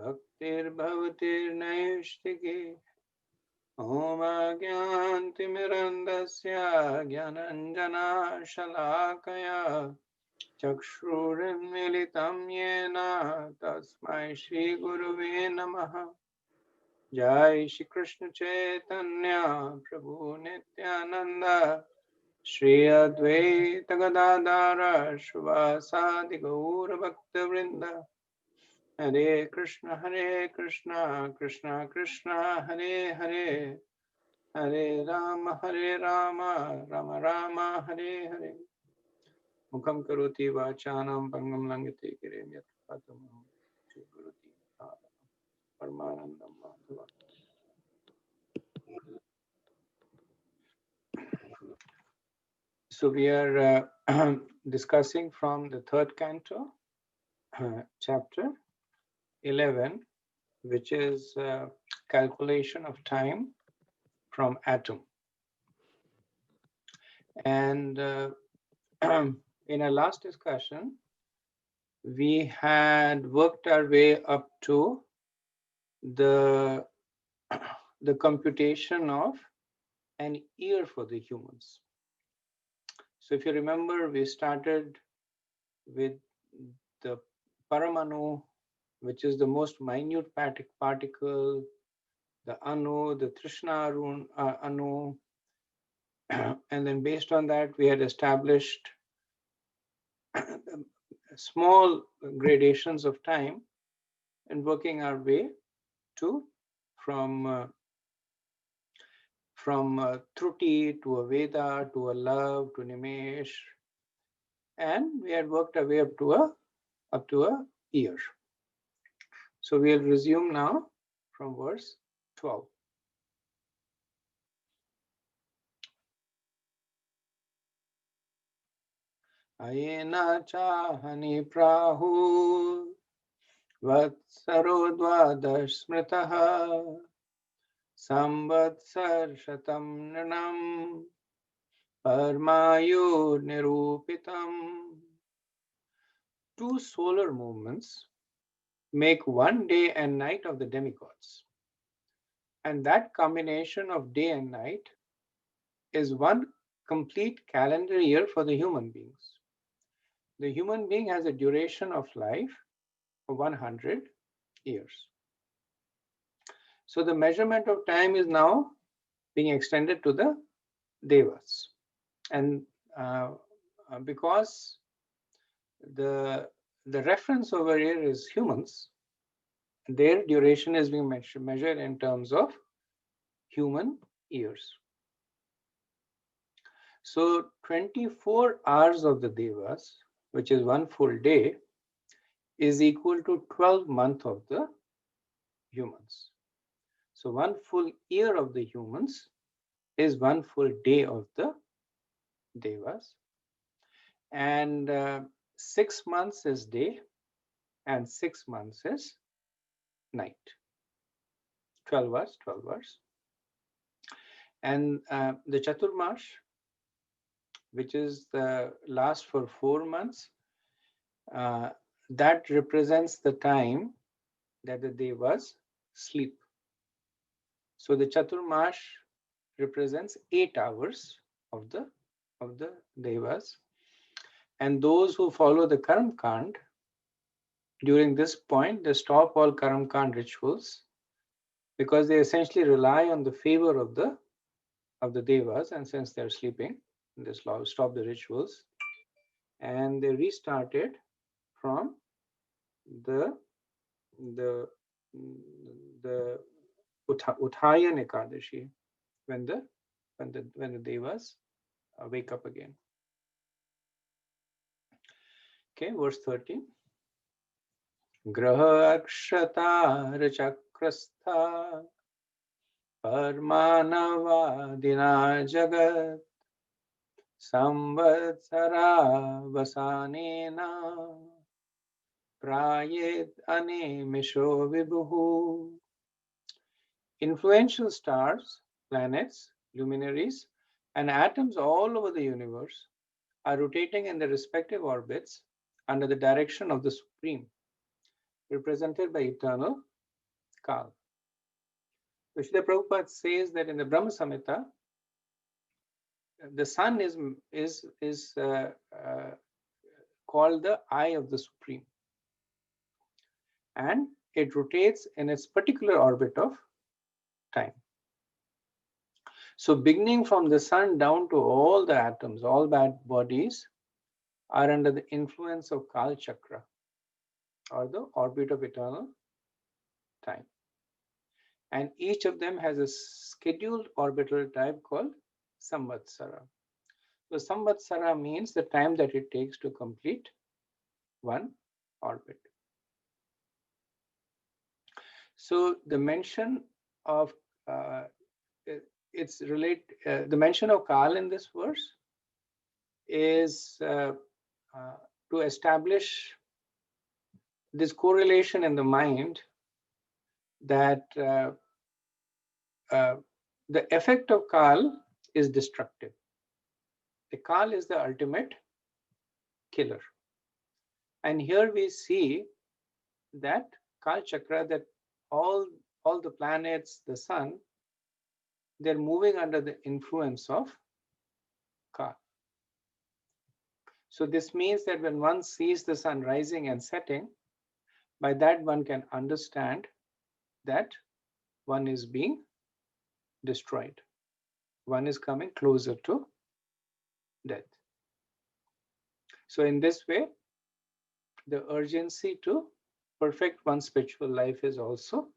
Bhaktir Om Agyantimirandasya Gyananjana Shalakaya Chakshurunmilitam Yena Tasmai Shri Guruve Namaha. Jai Shri Krishna Chaitanya Prabhu Nityananda Shri Advaita Gadadara Shivasadi Gaura Bhakta Vrinda. Hare Krishna, Krishna Krishna, Hare Hare, Hare Rama, Rama Rama, Hare Hare. Mukham karoti vachanam pangam langate kirem yat patamam Shri Guruti Paramanandam Madhava. So we are discussing from the third canto, chapter 11, which is calculation of time from atom. And in our last discussion, we had worked our way up to the computation of an year for the humans. So if you remember, we started with the Paramanu, which is the most minute particle, the Anu, the Trishna Anu, and then based on that, we had established small gradations of time and working our way to from Truti to a Veda to a Love to Nimesh, and we had worked our way up to a year. So we'll resume now from verse 12. Ayena chahani prahu vatsaro dvadash smritaha samvatsar shatam nranam parmayu nirupitam. Two solar movements make one day and night of the demigods. And that combination of day and night is one complete calendar year for the human beings. The human being has a duration of life of 100 years. So the measurement of time is now being extended to the devas. And because the reference over here is humans, their duration is being measured in terms of human years. So 24 hours of the devas, which is one full day, is equal to 12 months of the humans. So one full year of the humans is one full day of the devas. And 6 months is day and 6 months is night. 12 hours, 12 hours. And the Chaturmash, which is the last for 4 months, that represents the time that the devas sleep. So the Chaturmash represents 8 hours of the devas, and those who follow the Karam Kand during this point, they stop all Karam Kand rituals because they essentially rely on the favor of the devas, and since they're sleeping, they stop the rituals and they restarted from the Utthayan Ekadashi, when the devas wake up again. Okay, verse 13. Graha akshatar chakrastha parmanavadina jagat samvatsara vasanena prayet animisho vibhuhu. Influential stars, planets, luminaries, and atoms all over the universe are rotating in their respective orbits under the direction of the Supreme, represented by eternal Kal. So Srila Prabhupada says that in the Brahma Samhita, the sun is called the eye of the Supreme, and it rotates in its particular orbit of time. So beginning from the sun down to all the atoms, all bad bodies are under the influence of Kal Chakra, or the orbit of eternal time. And each of them has a scheduled orbital type called Samvatsara. So Samvatsara means the time that it takes to complete one orbit. So the mention of the mention of Kal in this verse is to establish this correlation in the mind that the effect of Kal is destructive. The Kal is the ultimate killer. And here we see that Kal Chakra, that all the planets, the sun, they're moving under the influence of Kal. So this means that when one sees the sun rising and setting, by that one can understand that one is being destroyed. One is coming closer to death. So in this way, the urgency to perfect one's spiritual life is also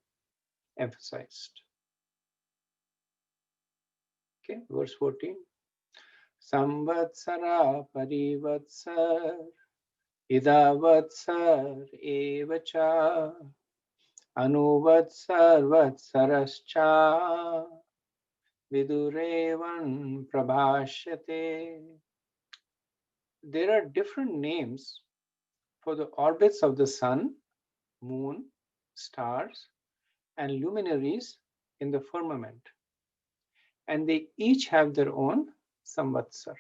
emphasized. Okay, verse 14. Samvatsara parivatsar idavatsar evacha anuvatsar vatsarascha vidurevan prabhashyate. There are different names for the orbits of the sun, moon, stars, and luminaries in the firmament, and they each have their own samvatsar.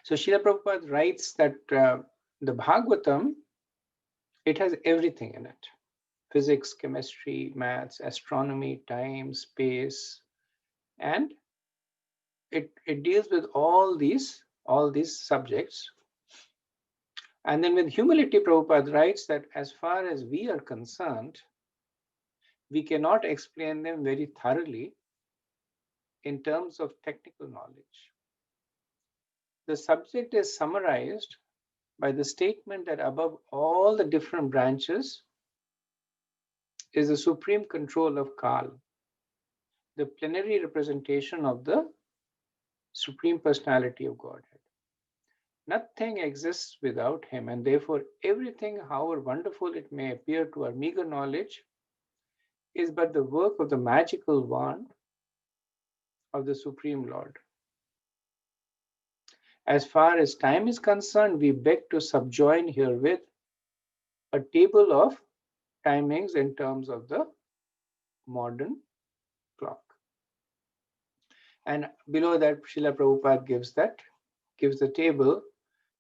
So Srila Prabhupada writes that the Bhagavatam, it has everything in it: physics, chemistry, maths, astronomy, time, space, and it deals with all these subjects. And then with humility, Prabhupada writes that as far as we are concerned, we cannot explain them very thoroughly in terms of technical knowledge. The subject is summarized by the statement that above all the different branches is the supreme control of Kal, the plenary representation of the Supreme Personality of Godhead. Nothing exists without him, and therefore everything, however wonderful it may appear to our meager knowledge, is but the work of the magical wand of the Supreme Lord. As far as time is concerned, we beg to subjoin herewith a table of timings in terms of the modern clock. And below that, Srila Prabhupada gives the table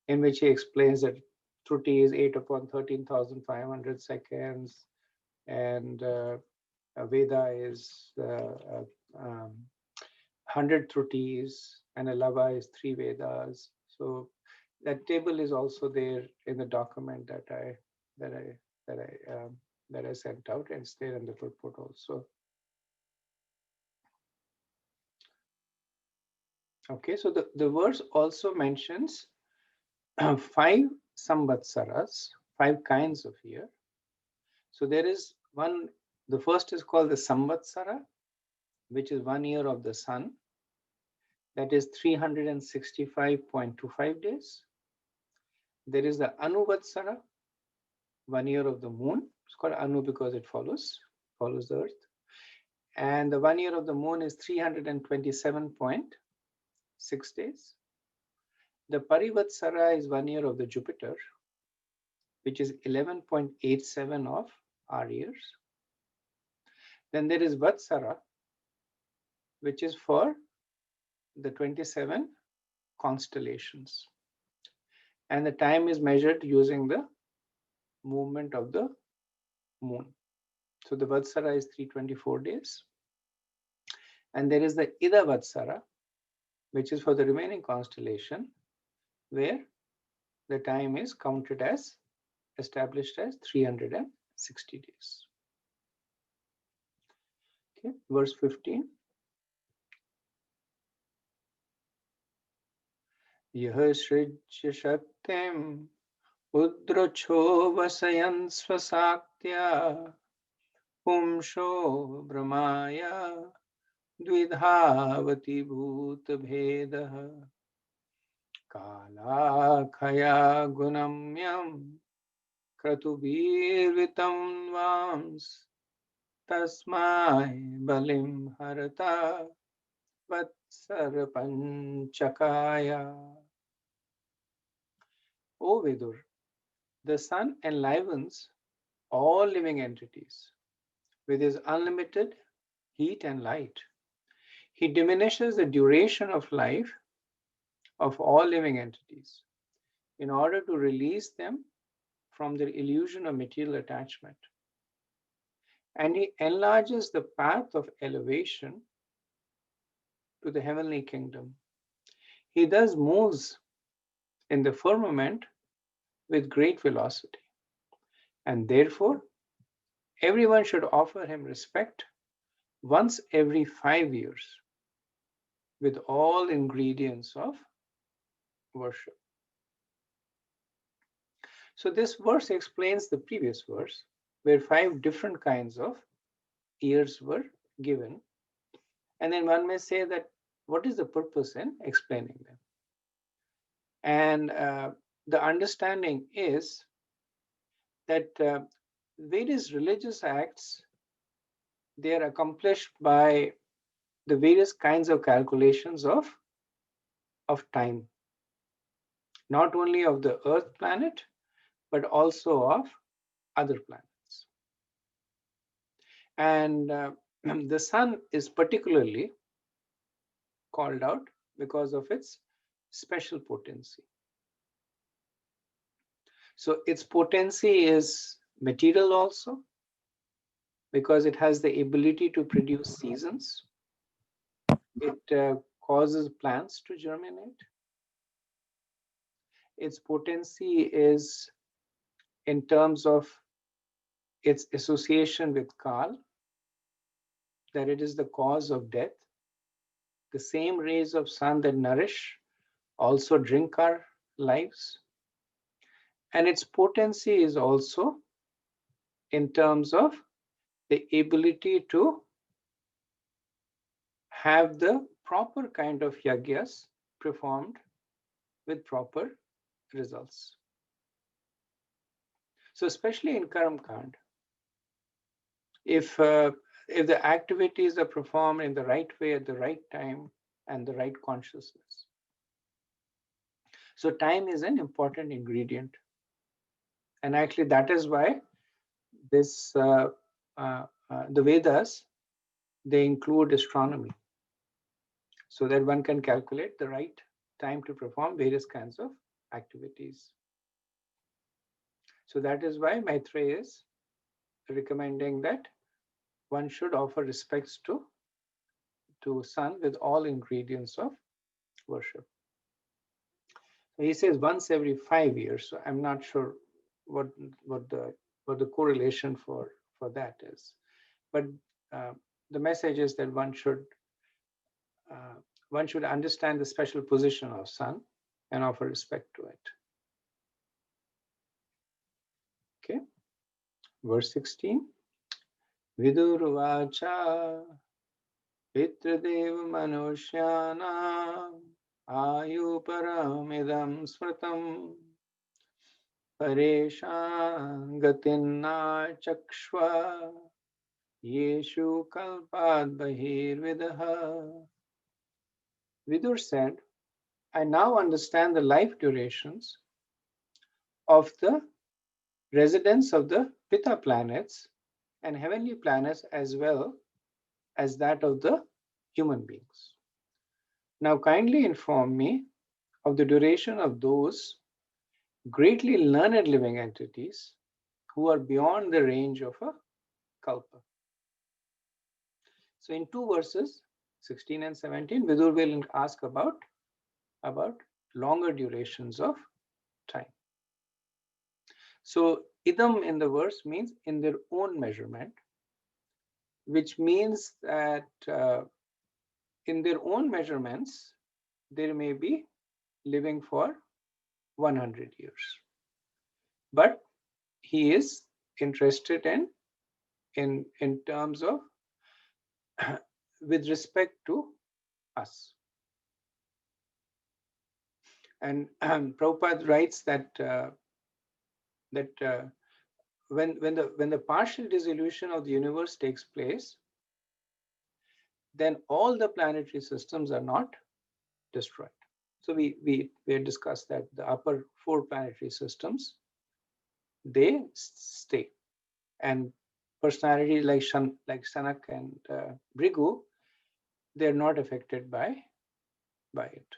in which he explains that Truti is 8 upon 13,500 seconds, and Veda is 100 Trutis, and a Lava is 3 Vedas. So that table is also there in the document that I sent out, and it's there in the purport also. Okay, so the verse also mentions 5 samvatsaras, 5 kinds of year. So there is one, the first is called the samvatsara, which is 1 year of the sun. That is 365.25 days. There is the anuvatsara, 1 year of the moon. It's called Anu because it follows the earth. And the 1 year of the moon is 327.6 days. The parivatsara is 1 year of the Jupiter, which is 11.87 of our years. Then there is vatsara, which is for the 27 constellations. And the time is measured using the movement of the moon. So the Vatsara is 324 days. And there is the Ida Vatsara, which is for the remaining constellation, where the time is counted as, established as 360 days. Okay, verse 15. Yah srijya shaktim udracho vasayan svasaktya pumsho brahmaya dvidhavati bhuta bhedah kala khaya gunamyam kratubhirvitam vams tasmai balim harata vatsara panchakaya. O Vidur, the sun enlivens all living entities with his unlimited heat and light. He diminishes the duration of life of all living entities in order to release them from their illusion of material attachment. And he enlarges the path of elevation to the heavenly kingdom. He thus moves in the firmament with great velocity. And therefore, everyone should offer him respect once every 5 years with all ingredients of worship. So this verse explains the previous verse, where 5 different kinds of years were given. And then one may say that what is the purpose in explaining them? And the understanding is that various religious acts, they are accomplished by the various kinds of calculations of time, not only of the Earth planet, but also of other planets. And the sun is particularly called out because of its special potency. So its potency is material also, because it has the ability to produce seasons. It causes plants to germinate. Its potency is in terms of its association with Kal, that it is the cause of death. The same rays of sun that nourish also drink our lives. And its potency is also in terms of the ability to have the proper kind of yagyas performed with proper results. So especially in Karam Kand, if the activities are performed in the right way at the right time and the right consciousness. So time is an important ingredient. And actually that is why this the Vedas, they include astronomy, so that one can calculate the right time to perform various kinds of activities. So that is why Maitreya is recommending that one should offer respects to sun with all ingredients of worship. He says once every 5 years. So I'm not sure what the correlation for that is, but the message is that one should understand the special position of sun and offer respect to it. Okay, verse 16. Vidurvacha Pitradev Manushyana Ayu Paramidam Smritam Pareshan Gatinna Chakshva Yeshu Kalpad Bahir Vidaha. Vidur said, I now understand the life durations of the residents of the Pitta planets and heavenly planets, as well as that of the human beings. Now kindly inform me of the duration of those greatly learned living entities who are beyond the range of a kalpa. So in two verses, 16 and 17, Vidur will ask about longer durations of time. So idam in the verse means in their own measurement, which means that in their own measurements, they may be living for 100 years. But he is interested in terms of with respect to us. And Prabhupada writes that when the partial dissolution of the universe takes place, then all the planetary systems are not destroyed. So we discussed that the upper four planetary systems, they stay, and personalities like Sanak and Brigu, they're not affected by it.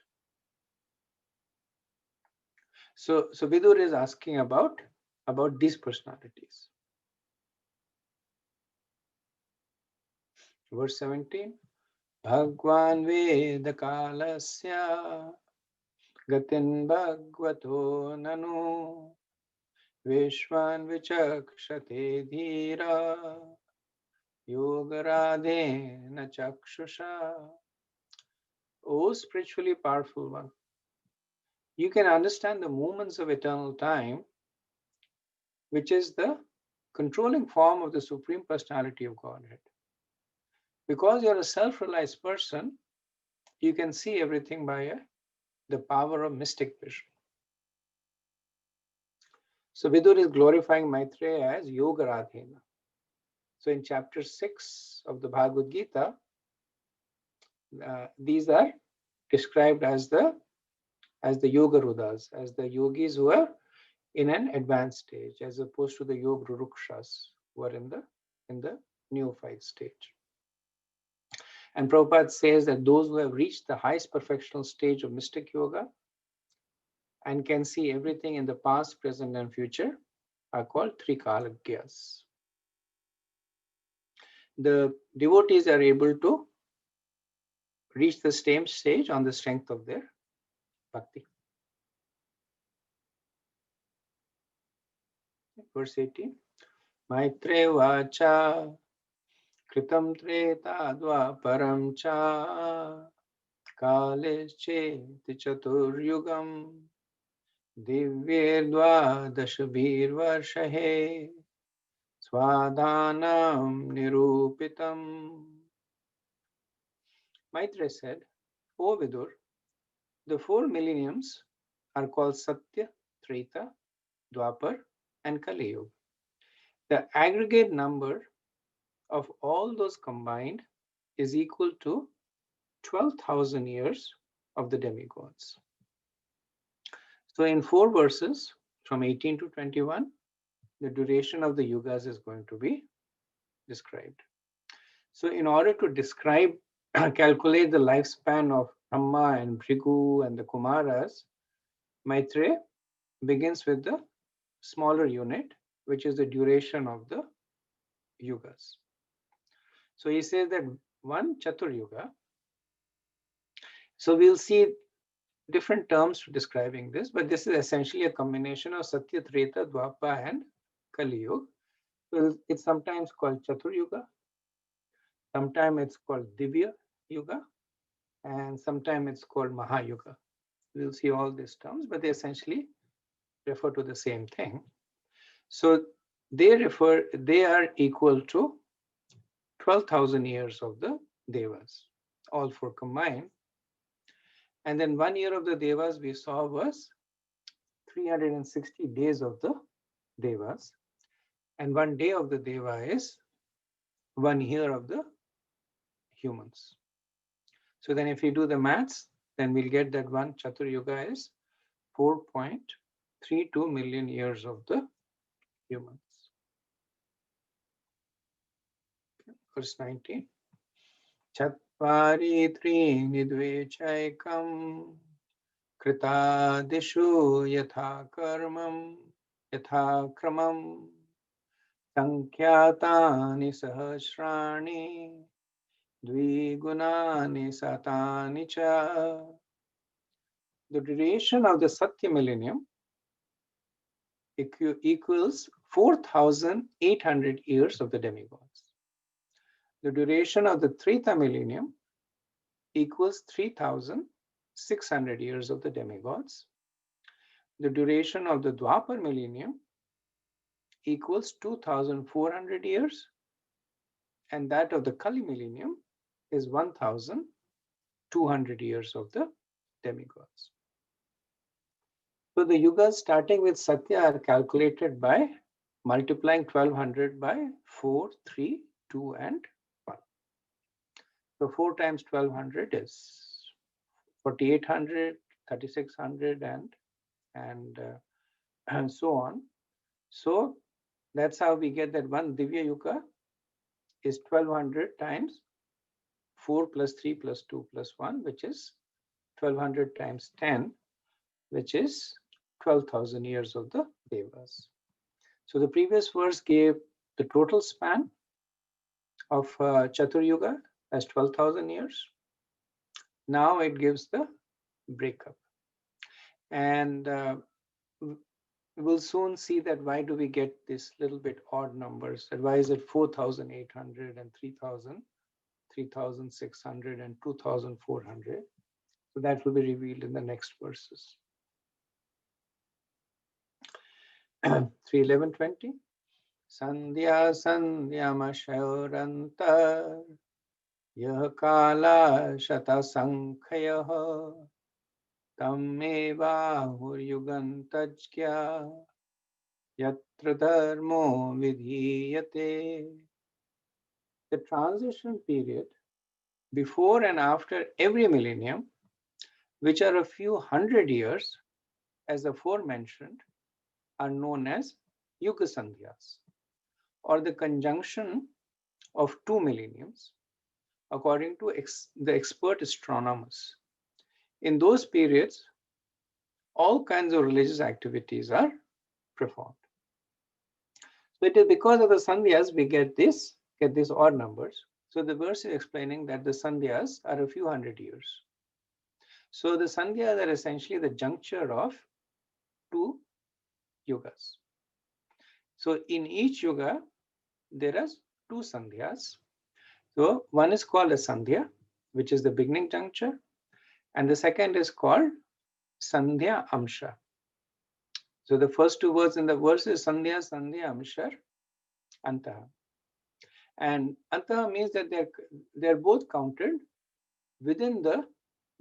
So Vidur is asking about these personalities. Verse 17. Bhagwan Veda Kalasya Gatin Bhagavato Nanu Vishwan Vichakshate Dhira Yogaradhena Chakshusha. Oh, spiritually powerful one. You can understand the movements of eternal time, which is the controlling form of the Supreme Personality of Godhead. Because you're a self-realized person, you can see everything by the power of mystic vision. So Vidur is glorifying Maitreya as Yogaradhena. So in chapter 6 of the Bhagavad Gita, these are described as the Yogarudas, as the yogis who are in an advanced stage, as opposed to the Yogurukshas who are in the neophyte stage. And Prabhupada says that those who have reached the highest perfectional stage of mystic yoga and can see everything in the past, present, and future are called Trikalaggyas. The devotees are able to reach the same stage on the strength of their bhakti. Verse 18. Maitre vacha kritam treta dvaparam cha kalesche chaturyugam divyer dvadashabhir varshahe swadhanam nirupitam. Maitreya said, O Vidur, the 4 millenniums are called Satya, Treta, Dwapar, and Kali Yuga. The aggregate number of all those combined is equal to 12,000 years of the demigods. So in 4 verses, from 18 to 21, the duration of the yugas is going to be described. So in order to calculate the lifespan of Brahma and Bhrigu and the Kumaras, Maitreya begins with the smaller unit, which is the duration of the yugas. So he says that one Chatur Yuga. So we'll see different terms describing this, but this is essentially a combination of Satya, Treta, Dwapar, and Kali Yuga. So it's sometimes called Chatur Yuga, sometimes it's called Divya Yuga, and sometimes it's called Mahayuga. We'll see all these terms, but they essentially refer to the same thing. So they are equal to 12,000 years of the Devas, all 4 combined. And then 1 year of the Devas we saw was 360 days of the Devas. And 1 day of the Deva is 1 year of the humans. So then if we do the maths, then we'll get that one Chatur Yuga is 4.32 million years of the humans. Verse 19. Chatvari trini dvechaikam krita dishu yatha kramam Sankyatani sahasrani dvigunani satani cha. The duration of the Satya millennium equals 4,800 years of the demigods. The duration of the Treta millennium equals 3,600 years of the demigods. The duration of the Dwapar millennium equals 2,400 years, and that of the Kali millennium is 1,200 years of the demigods. So the yugas starting with Satya are calculated by multiplying 1200 by 4, 3, 2, and 1. So 4 times 1200 is 4800, 3600, and so on. So that's how we get that one Divya Yuga is 1200 times 4 plus 3 plus 2 plus 1, which is 1200 times 10, which is 12,000 years of the Devas. So the previous verse gave the total span of Chatur Yuga as 12,000 years. Now it gives the breakup. And we'll soon see that why do we get this little bit odd numbers? And why is it 4,800 and 3,000, 3,600 and 2,400? So that will be revealed in the next verses. 3:11:20. Sandhya sandhyamasharantar yah kala shata sankhayah tammeva huryugantajkya yatra dharmo vidhiyate. The transition period before and after every millennium, which are a few hundred years, as aforementioned, are known as Yuga Sandhyas, or the conjunction of two millenniums, according to the expert astronomers. In those periods, all kinds of religious activities are performed. So it is because of the Sandhyas we get these odd numbers. So the verse is explaining that the Sandhyas are a few hundred years. So the Sandhyas are essentially the juncture of two yugas. So in each yuga, there are two Sandhyas. So one is called a Sandhya, which is the beginning juncture, and the second is called Sandhya Amsha. So the first two words in the verse is Sandhya, Sandhya Amshar, Antaha. And Antaha means that they're both counted within the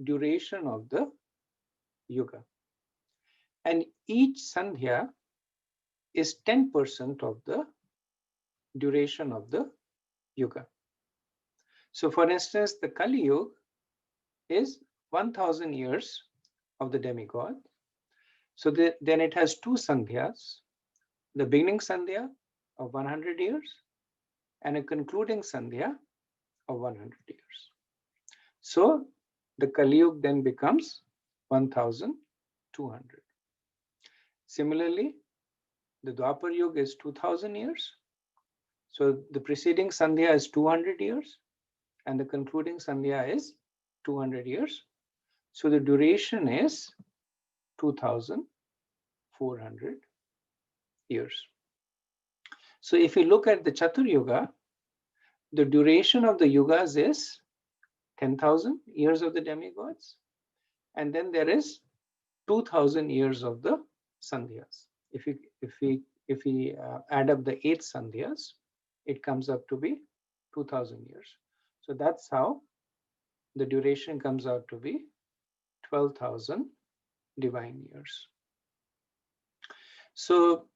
duration of the yuga. And each Sandhya is 10% of the duration of the yuga. So for instance, the Kali Yuga is 1,000 years of the demigod. So then it has two Sandhyas, the beginning Sandhya of 100 years and a concluding Sandhya of 100 years. So the Kali Yuga then becomes 1,200. Similarly, the Dwapar Yuga is 2,000 years. So the preceding Sandhya is 200 years and the concluding Sandhya is 200 years. So the duration is 2,400 years. So if you look at the Chatur Yuga, the duration of the yugas is 10,000 years of the demigods, and then there is 2,000 years of the Sandhyas. If we add up the 8 Sandhyas, it comes up to be 2,000 years. So that's how the duration comes out to be 12,000 divine years. So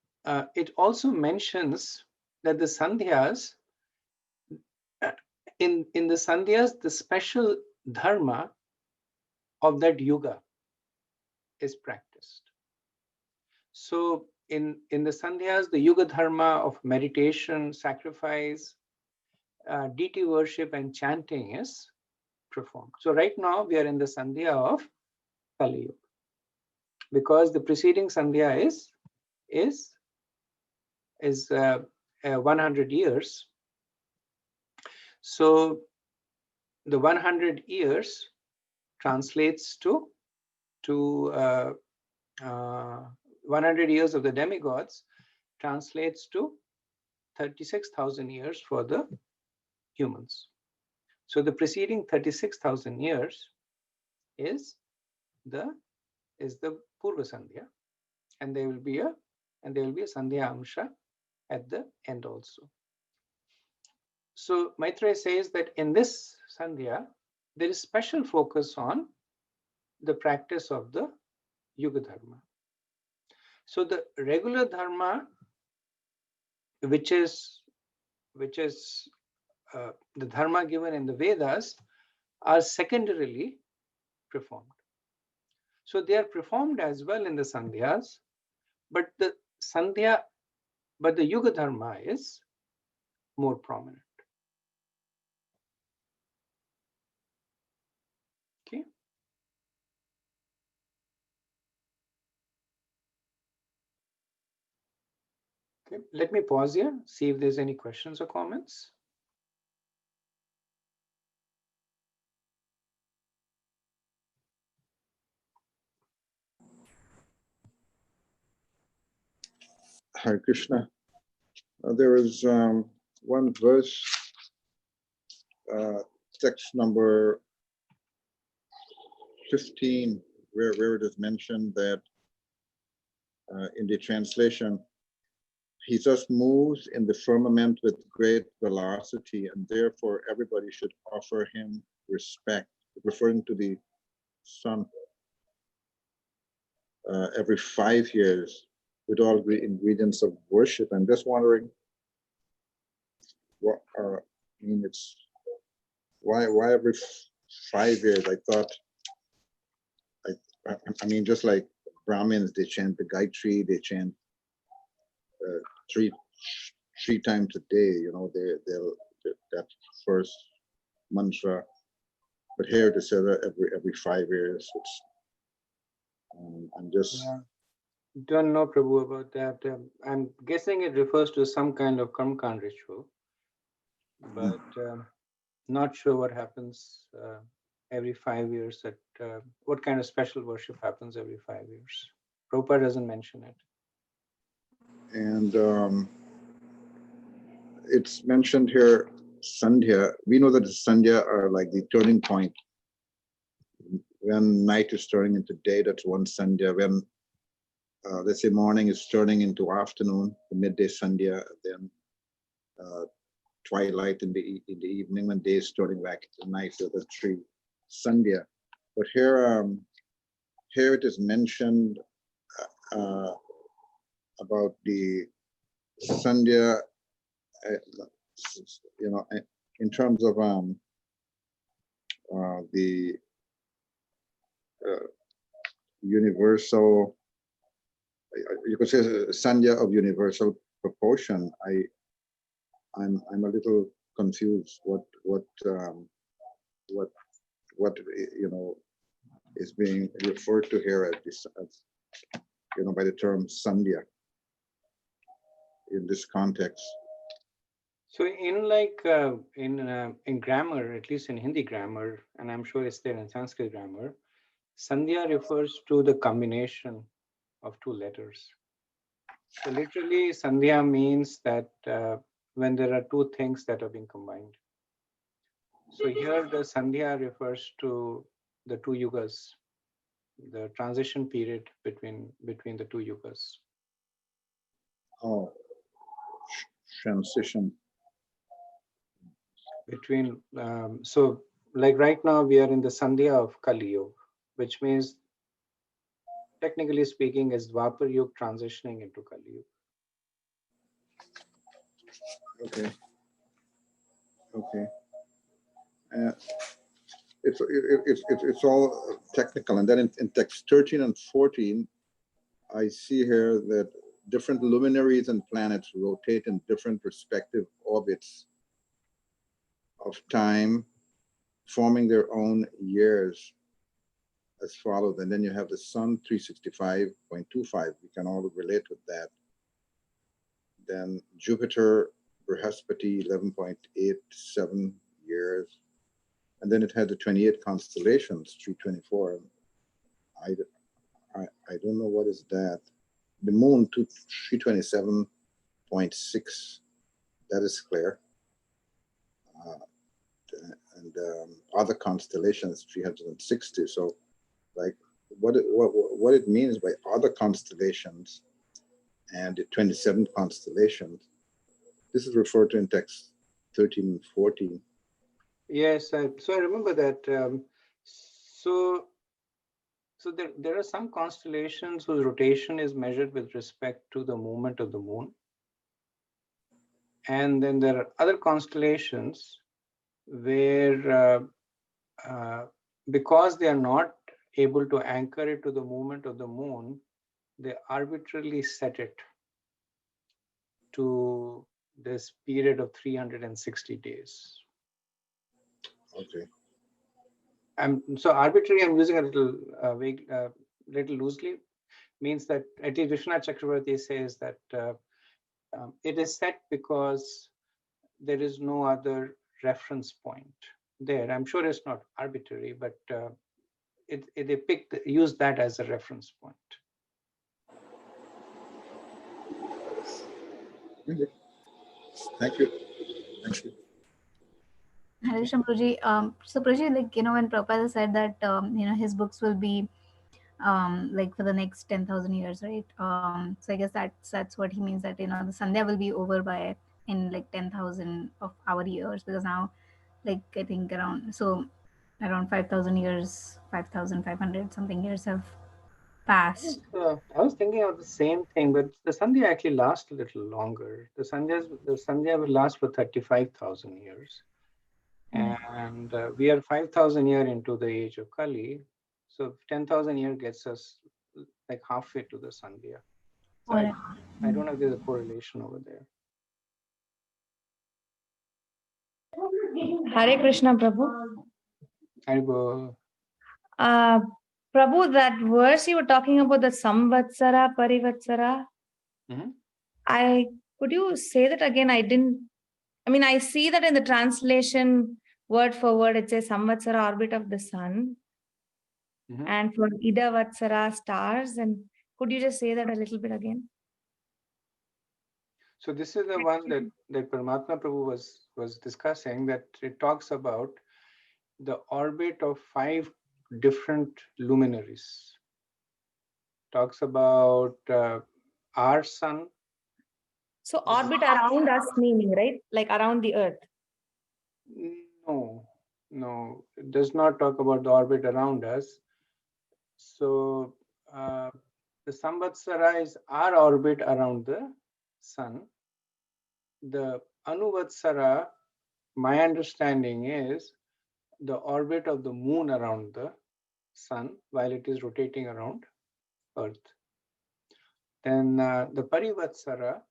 it also mentions that the Sandhyas, in the Sandhyas, the special dharma of that yuga is practiced. So in the Sandhyas, the yuga dharma of meditation, sacrifice, deity worship, and chanting is performed. So right now we are in the Sandhya of Kali Yuga, because the preceding Sandhya is 100 years. So the 100 years translates to 100 years of the demigods translates to 36,000 years for the humans. So the preceding 36,000 years is the Purva Sandhya, and there will be a Sandhya Amsha at the end also. So Maitreya says that in this Sandhya, there is special focus on the practice of the Yuga Dharma. So the regular Dharma, which is the Dharma given in the Vedas, are secondarily performed. So they are performed as well in the Sandhyas, but the Yuga Dharma is more prominent. Okay. Okay, let me pause here, see if there's any questions or comments. Hare Krishna. There is one verse, text number 15, where it is mentioned that in the translation, he just moves in the firmament with great velocity, and therefore everybody should offer him respect, referring to the sun, every 5 years with all the ingredients of worship. I'm just wondering what it's why every 5 years? I thought, I mean, just like Brahmins, they chant the Gayatri, they chant three times a day, you know, they'll that first mantra. But here they said every 5 years. It's I'm just don't know, Prabhu, about that. I'm guessing it refers to some kind of Karmakand ritual, but not sure what happens every 5 years. What kind of special worship happens every 5 years? Prabhupada doesn't mention it. And it's mentioned here, Sandhya. We know that the Sandhya are like the turning point. When night is turning into day, that's one Sandhya. When let's say morning is turning into afternoon, the midday Sandhya, then twilight in the evening, when day is turning back into night, so the three Sandhya. But here it is mentioned about the Sandhya, you know, in terms of the universal, you could say Sandhya of universal proportion. I'm a little confused what you know is being referred to here as you know, by the term Sandhya in this context. So in in grammar, at least in Hindi grammar, and I'm sure it's there in Sanskrit grammar, Sandhya refers to the combination of two letters. So literally, Sandhya means that when there are two things that are being combined. So here the Sandhya refers to the two yugas, the transition period between the two yugas. Oh, transition. Between, so like right now we are in the Sandhya of Kali Yuga, which means technically speaking is Dwapar Yuga transitioning into Kali Yuga. Okay. It's all technical, and then in text 13 and 14, I see here that different luminaries and planets rotate in different respective orbits of time, forming their own years as follows. And then you have the sun 365.25. We can all relate with that. then Jupiter, Brihaspati, 11.87 years. And then it had the 28 constellations, 324. I don't know what is that. The moon, 327.6. That is clear. And other constellations, 360. So, like, what it means by other constellations and the 27 constellations, this is referred to in text 13 and 14. Yes, so I remember that. So there are some constellations whose rotation is measured with respect to the movement of the moon. And then there are other constellations where, because they are not able to anchor it to the movement of the moon, they arbitrarily set it to this period of 360 days. Okay. So arbitrary, I'm using a little vague, little loosely, means that at least Vishwanath Chakravarti says that it is set because there is no other reference point there. I'm sure it's not arbitrary, but they use that as a reference point. Okay. Thank you. Thank you. Hare Krishna, Prabhuji. So Prabhuji, like, when Prabhupada said that, his books will be like for the next 10,000 years, right? So I guess that's what he means, that, the Sandhya will be over by in like 10,000 of our years, because now, like, I think around 5,000 years, 5,500 something years have passed. I was thinking of the same thing, but the Sandhya actually lasts a little longer. The Sandhya will last for 35,000 years. And we are 5,000 years into the age of Kali. So 10,000 years gets us like halfway to the Sandhya. So I don't know if there's a correlation over there. Hare Krishna, Prabhu. Haribo. Prabhu, that verse you were talking about, the Samvatsara, Parivatsara, could you say that again? I see that in the translation, word for word, it says Samvatsara, orbit of the sun. And for Ida Vatsara, stars. And could you just say that a little bit again? So this is the one that Paramatma Prabhu was discussing, that it talks about the orbit of 5 different luminaries. Talks about our sun. So orbit around us meaning, right? Like around the earth. No, it does not talk about the orbit around us. So the Samvatsara is our orbit around the sun. The Anuvatsara, my understanding, is the orbit of the moon around the sun while it is rotating around Earth. Then the Parivatsara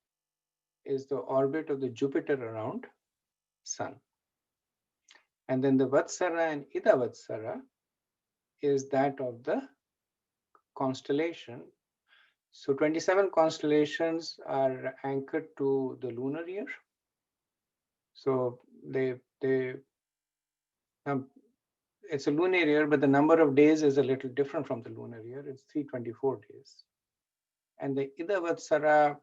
is the orbit of the Jupiter around sun. And then the Vatsara and Ida Vatsara is that of the constellation. So 27 constellations are anchored to the lunar year. So it's a lunar year, but the number of days is a little different from the lunar year. It's 324 days. And the Ida Vatsara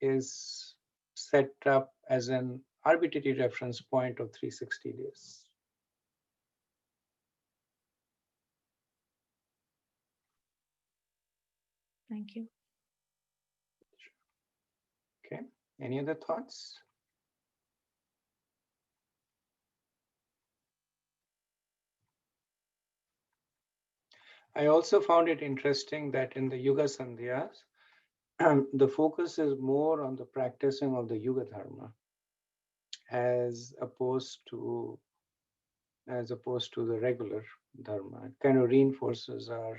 is set up as an arbitrary reference point of 360 days. Thank you. Okay, any other thoughts? I also found it interesting that in the Yuga Sandhyas, the focus is more on the practicing of the Yuga Dharma as opposed to the regular Dharma. It kind of reinforces our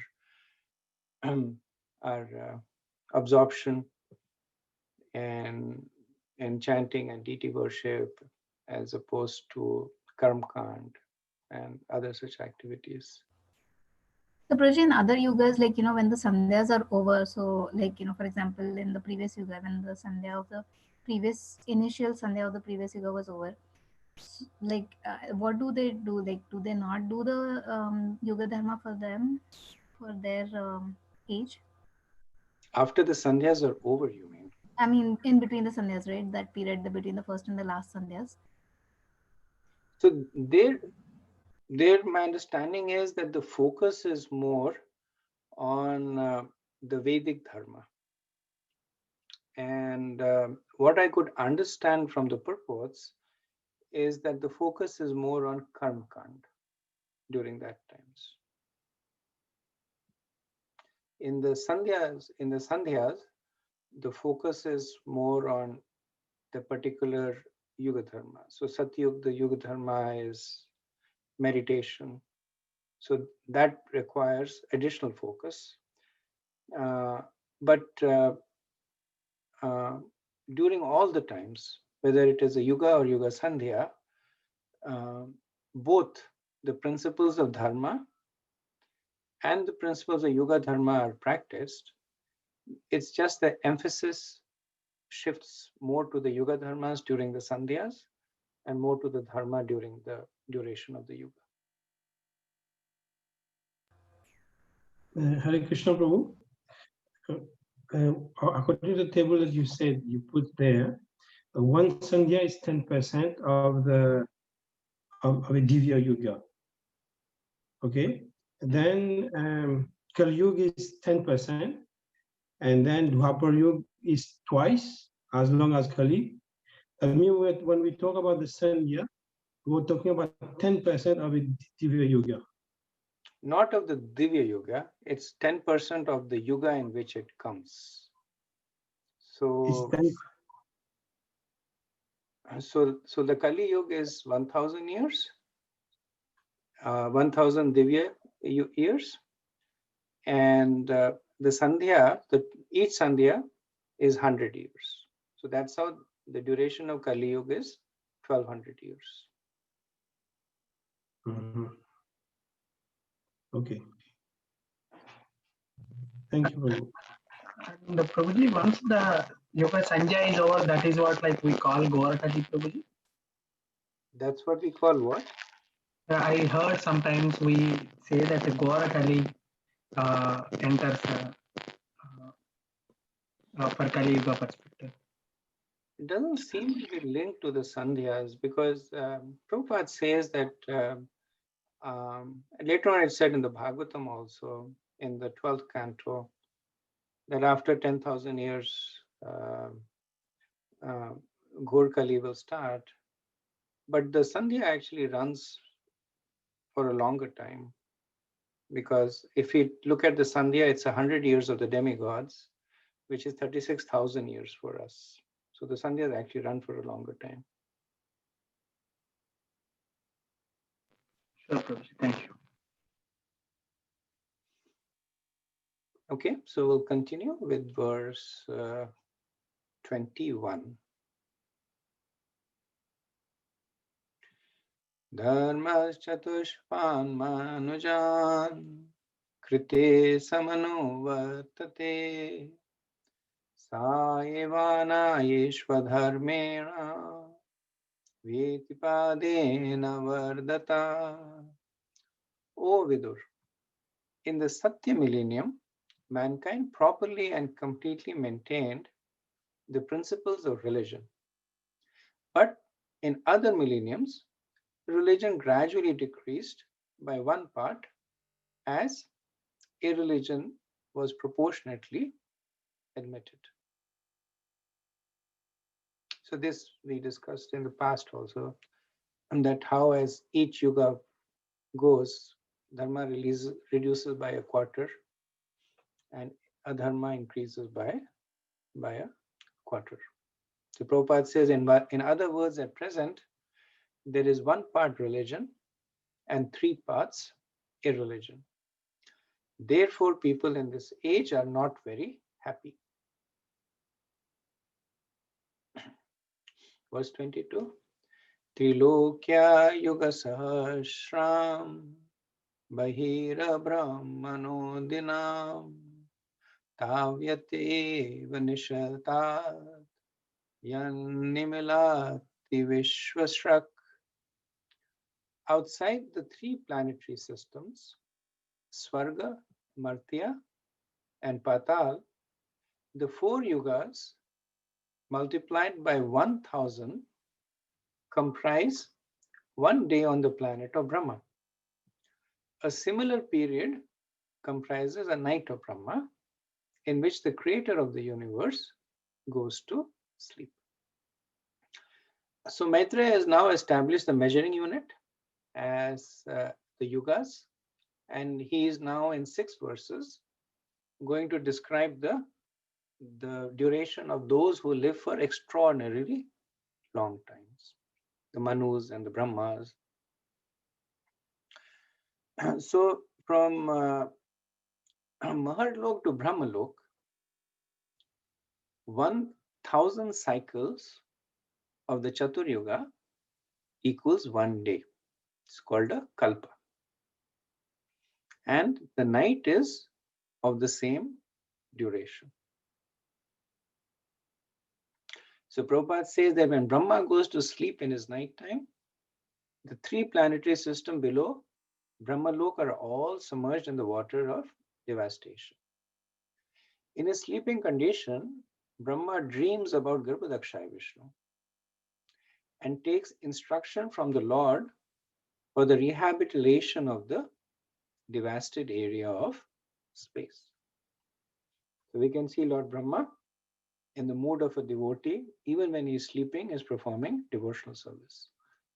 absorption and chanting and deity worship as opposed to Karma Kand and other such activities. So, Prabhuji, in other yugas, like, when the sandhyas are over, so, like, for example, in the previous yuga, when the sandhya of the previous initial Sandhya of the previous Yuga was over, like what do they do? Like, do they not do the Yuga Dharma for them, for their age? After the Sandhyas are over, you mean? I mean, in between the Sandhyas, right? That period between the first and the last Sandhyas. So my understanding is that the focus is more on the Vedic Dharma. And what I could understand from the purports is that the focus is more on Karma Kand during that times. In the Sandhyas, the focus is more on the particular Yuga Dharma. So Satyug, the Yuga Dharma is meditation. So that requires additional focus. But during all the times, whether it is a Yuga or Yuga Sandhya, both the principles of Dharma and the principles of Yuga Dharma are practiced. It's just the emphasis shifts more to the Yuga Dharmas during the Sandhyas and more to the Dharma during the duration of the Yuga. Hare Krishna Prabhu. According to the table that you said, you put there, one Sandhya is 10% of a Divya Yuga. Okay, then Kali Yuga is 10%, and then Dwapar Yuga is twice as long as Kali. I mean, when we talk about the Sandhya, we're talking about 10% of a Divya Yuga. Not of the Divya Yuga, it's 10% of the Yuga in which it comes. So the Kali Yuga is 1000 years, 1000 Divya years, and the Sandhya, each Sandhya is 100 years. So that's how the duration of Kali Yuga is 1200 years. Mm-hmm. Okay. Thank you, Prabhu. And Prabhuji, once the Yoga Sandhya is over, that is what like we call Gorakali, Prabhuji. That's what we call what? I heard sometimes we say that the Gorakali enters for Kali Yuga perspective. It doesn't seem to be linked to the Sandhyas because Prabhupada says that later on it said in the Bhagavatam also, in the 12th canto, that after 10,000 years, Ghor Kali will start. But the Sandhya actually runs for a longer time. Because if you look at the Sandhya, it's 100 years of the demigods, which is 36,000 years for us. So the Sandhyas actually run for a longer time. Sure, Prabhuji. Thank you. Okay, so we'll continue with verse 21. Dharmas chatushpan manujan krite samano vartate saevana yeshvadharmena vetipadena vardata. O Vidur, in the Satya millennium, mankind properly and completely maintained the principles of religion. But in other millenniums, religion gradually decreased by one part as irreligion was proportionately admitted. So this we discussed in the past also, and that how as each yuga goes, dharma reduces by a quarter and adharma increases by a quarter. So Prabhupada says, in other words, at present, there is one part religion and three parts irreligion. Therefore, people in this age are not very happy. Verse 22. Trilokya yuga sahasram bahira brahmano dinam tavyate vanishatat Yanimilati Vishwasrak. Outside the three planetary systems, Svarga, Martya, and Patal, the four yugas multiplied by 1000 comprise one day on the planet of Brahma. A similar period comprises a night of Brahma, in which the creator of the universe goes to sleep. So Maitreya has now established the measuring unit as the yugas, and he is now in 6 verses going to describe the duration of those who live for extraordinarily long times, the Manus and the Brahmas. So from Maharlok to Brahmalok, 1000 cycles of the Chatur Yuga equals 1 day. It's called a kalpa. And the night is of the same duration. So Prabhupada says that when Brahma goes to sleep in his nighttime, the 3 planetary systems below Brahmalok are all submerged in the water of devastation. In his sleeping condition, Brahma dreams about Garbhodakshaya Vishnu and takes instruction from the Lord for the rehabilitation of the devastated area of space. So we can see Lord Brahma in the mood of a devotee, even when he is sleeping, is performing devotional service.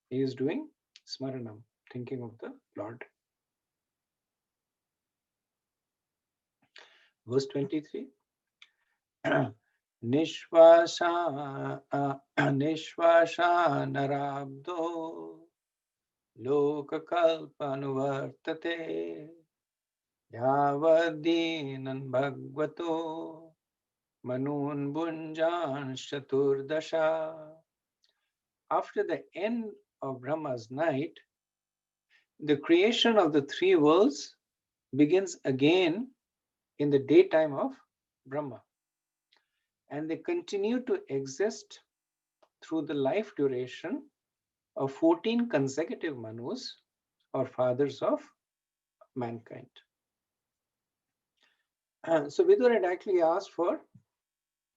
He is doing smaranam, thinking of the Lord. Verse 23. Nishvasha narabdo lokakalpanuvartate yavadinan bhagvato manun bunjan shaturdasha. After the end of Brahma's night, the creation of the 3 worlds begins again in the daytime of Brahma. And they continue to exist through the life duration of 14 consecutive Manus, or fathers of mankind. So Vidur had actually asked for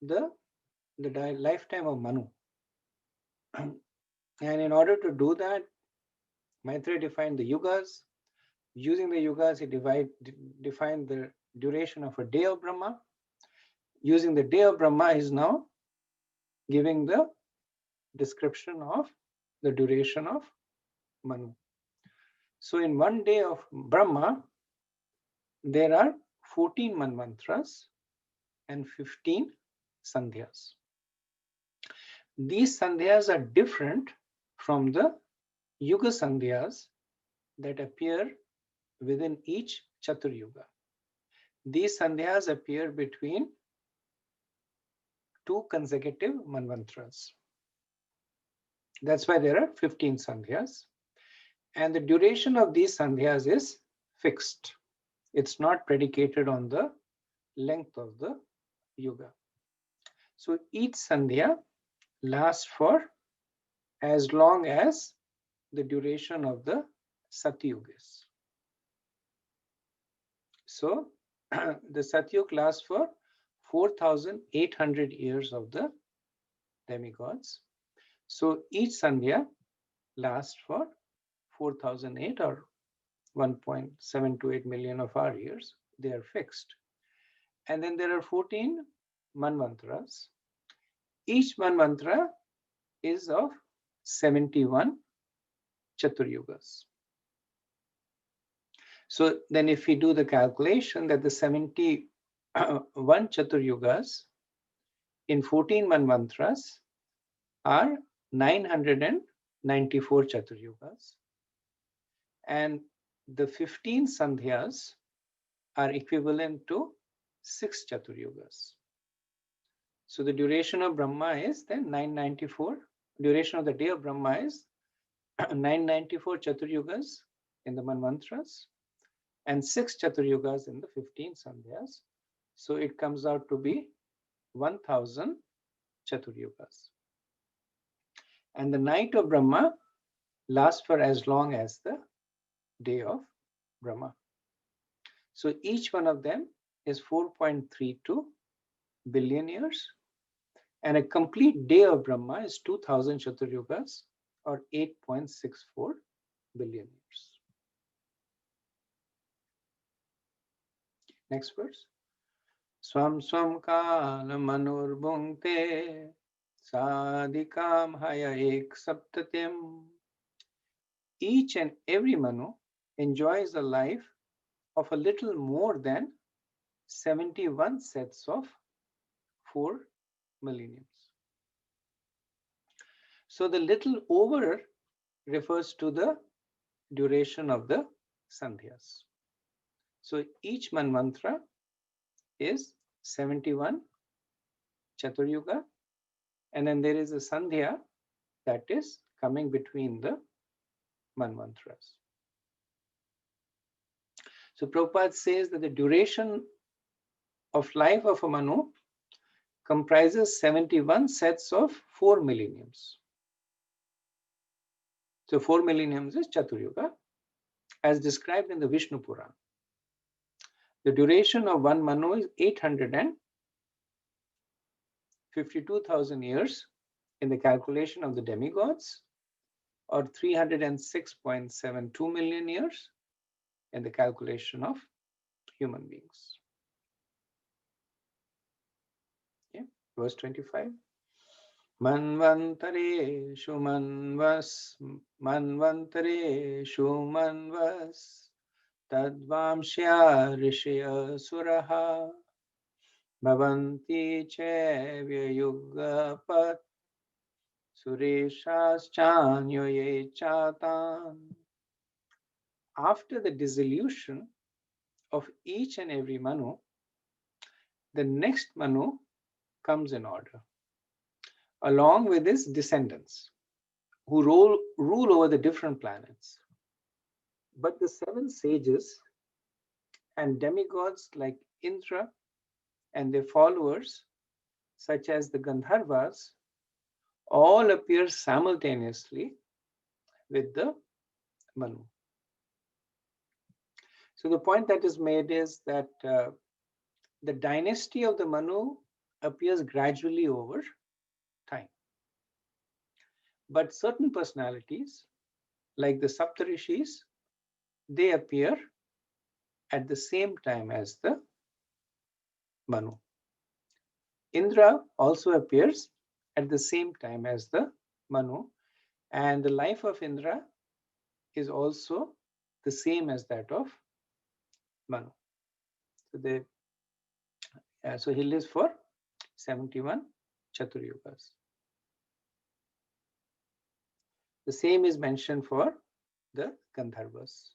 the lifetime of Manu. And in order to do that, Maitreya defined the yugas. Using the yugas, he defined the duration of a day of Brahma. Using the day of Brahma, he is now giving the description of the duration of Manu. So in 1 day of Brahma, there are 14 manvantras and 15 sandhyas. These sandhyas are different from the yuga sandhyas that appear within each Chatur Yuga. These sandhyas appear between 2 consecutive manvantras. That's why there are 15 sandhyas. And the duration of these sandhyas is fixed. It's not predicated on the length of the yuga. So each sandhya lasts for as long as the duration of the Satyuga is. So the Satyuga lasts for 4,800 years of the demigods. So each sandhya lasts for 4,008 or 1.728 million of our years. They are fixed. And then there are 14 manvantras. Each manvantra is of 71 Chaturyugas. So then if we do the calculation that the 71 Chaturyugas in 14 manvantras are 994 Chaturyugas. And the 15 sandhyas are equivalent to 6 Chaturyugas. So the duration of Brahma is then 994. Duration of the day of Brahma is 994 Chaturyugas in the manvantras and 6 Chaturyugas in the 15 sandhyas. So it comes out to be 1000 Chaturyugas. And the night of Brahma lasts for as long as the day of Brahma. So each one of them is 4.32 billion years. And a complete day of Brahma is 2000 Chaturyugas, or 8.64 billion years. Next verse. Swam swam kala manur bhungte sadikam haya ek saptatim. Each and every Manu enjoys a life of a little more than 71 sets of 4 millenniums. So the little over refers to the duration of the sandhyas. So each manvantara is 71 Chaturyuga, and then there is a sandhya that is coming between the manvantaras. So Prabhupada says that the duration of life of a Manu comprises 71 sets of 4 millenniums. So 4 millenniums is Chaturyuga, as described in the Vishnu Purana. The duration of one Manu is 852,000 years in the calculation of the demigods, or 306.72 million years in the calculation of human beings. Okay. Verse 25. Manvantareshu manvas tadvamshya rishya suraha bhavanti chevya yugapat sureshas chanyoye chatan. After the dissolution of each and every Manu, the next Manu comes in order, along with his descendants, who rule over the different planets. But the 7 sages and demigods like Indra and their followers, such as the Gandharvas, all appear simultaneously with the Manu. So the point that is made is that the dynasty of the Manu appears gradually over time. But certain personalities, like the Saptarishis, they appear at the same time as the Manu. Indra also appears at the same time as the Manu, and the life of Indra is also the same as that of Manu. So he lives for 71 Chaturyugas. The same is mentioned for the Gandharvas.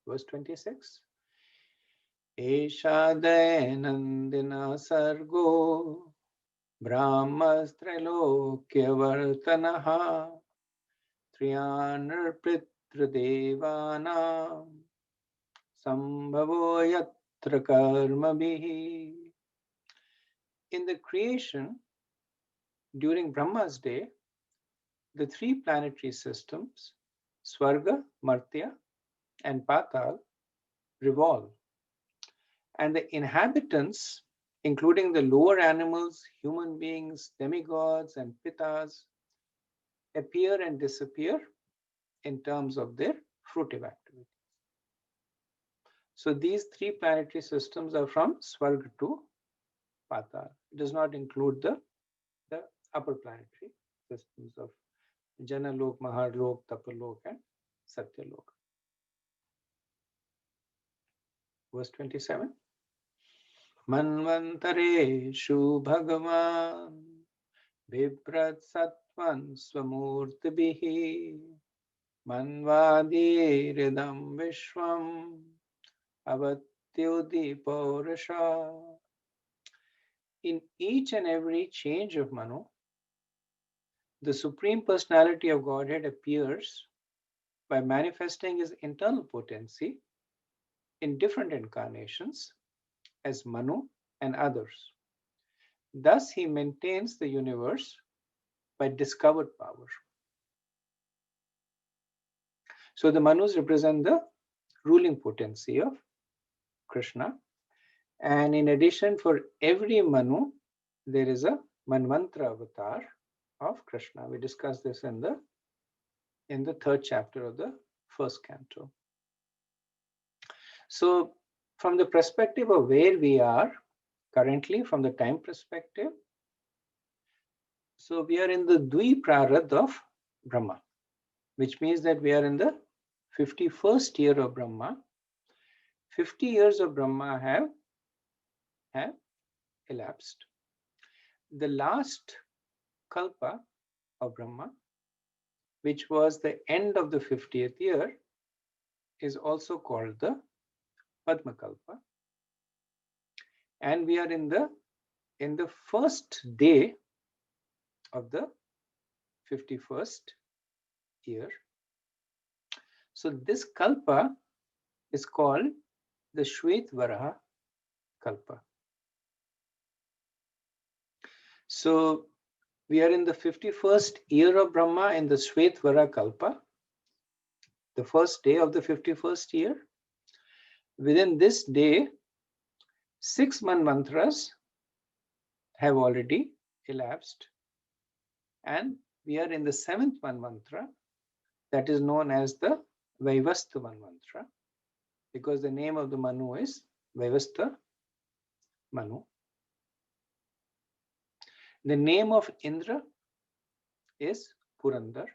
Verse 26. Esha dayanandina sargo brahmastralokyavartanaha triyanar pitradevana sambhavo yatra karmabhihi. In the creation, during Brahma's day, the 3 planetary systems, Swarga, Martya, and Patal, revolve. And the inhabitants, including the lower animals, human beings, demigods, and pitas, appear and disappear in terms of their fruitive activity. So these 3 planetary systems are from Swarga to Patal. It does not include the upper planetary systems of Janalok, Mahalok, Tapalok, and Satyalok. Verse 27. Manvantareshu Bhagavan Viprat Satvan Swamurtibhihi Manvadiridam Vishwam Avatyudi Paurasha. In each and every change of Manu, the Supreme Personality of Godhead appears by manifesting his internal potency in different incarnations as Manu and others, Thus, he maintains the universe by discovered power. So the Manus represent the ruling potency of Krishna. And in addition, for every Manu, there is a Manvantra avatar of Krishna. We discussed this in the third chapter of the first canto. So from the perspective of where we are currently, from the time perspective, so we are in the Dvi Prarad of Brahma, which means that we are in the 51st year of Brahma. 50 years of Brahma have elapsed. The last kalpa of Brahma, which was the end of the 50th year, is also called the Padma Kalpa. And we are in the first day of the 51st year. So this kalpa is called the Shvetvaraha Kalpa. So we are in the 51st year of Brahma in the Shvetvara Kalpa, the first day of the 51st year. Within this day, 6 manvantras have already elapsed, and we are in the 7th manvantra, that is known as the Vaivastha manvantra, because the name of the Manu is Vaivastha Manu. The name of Indra is Purandar.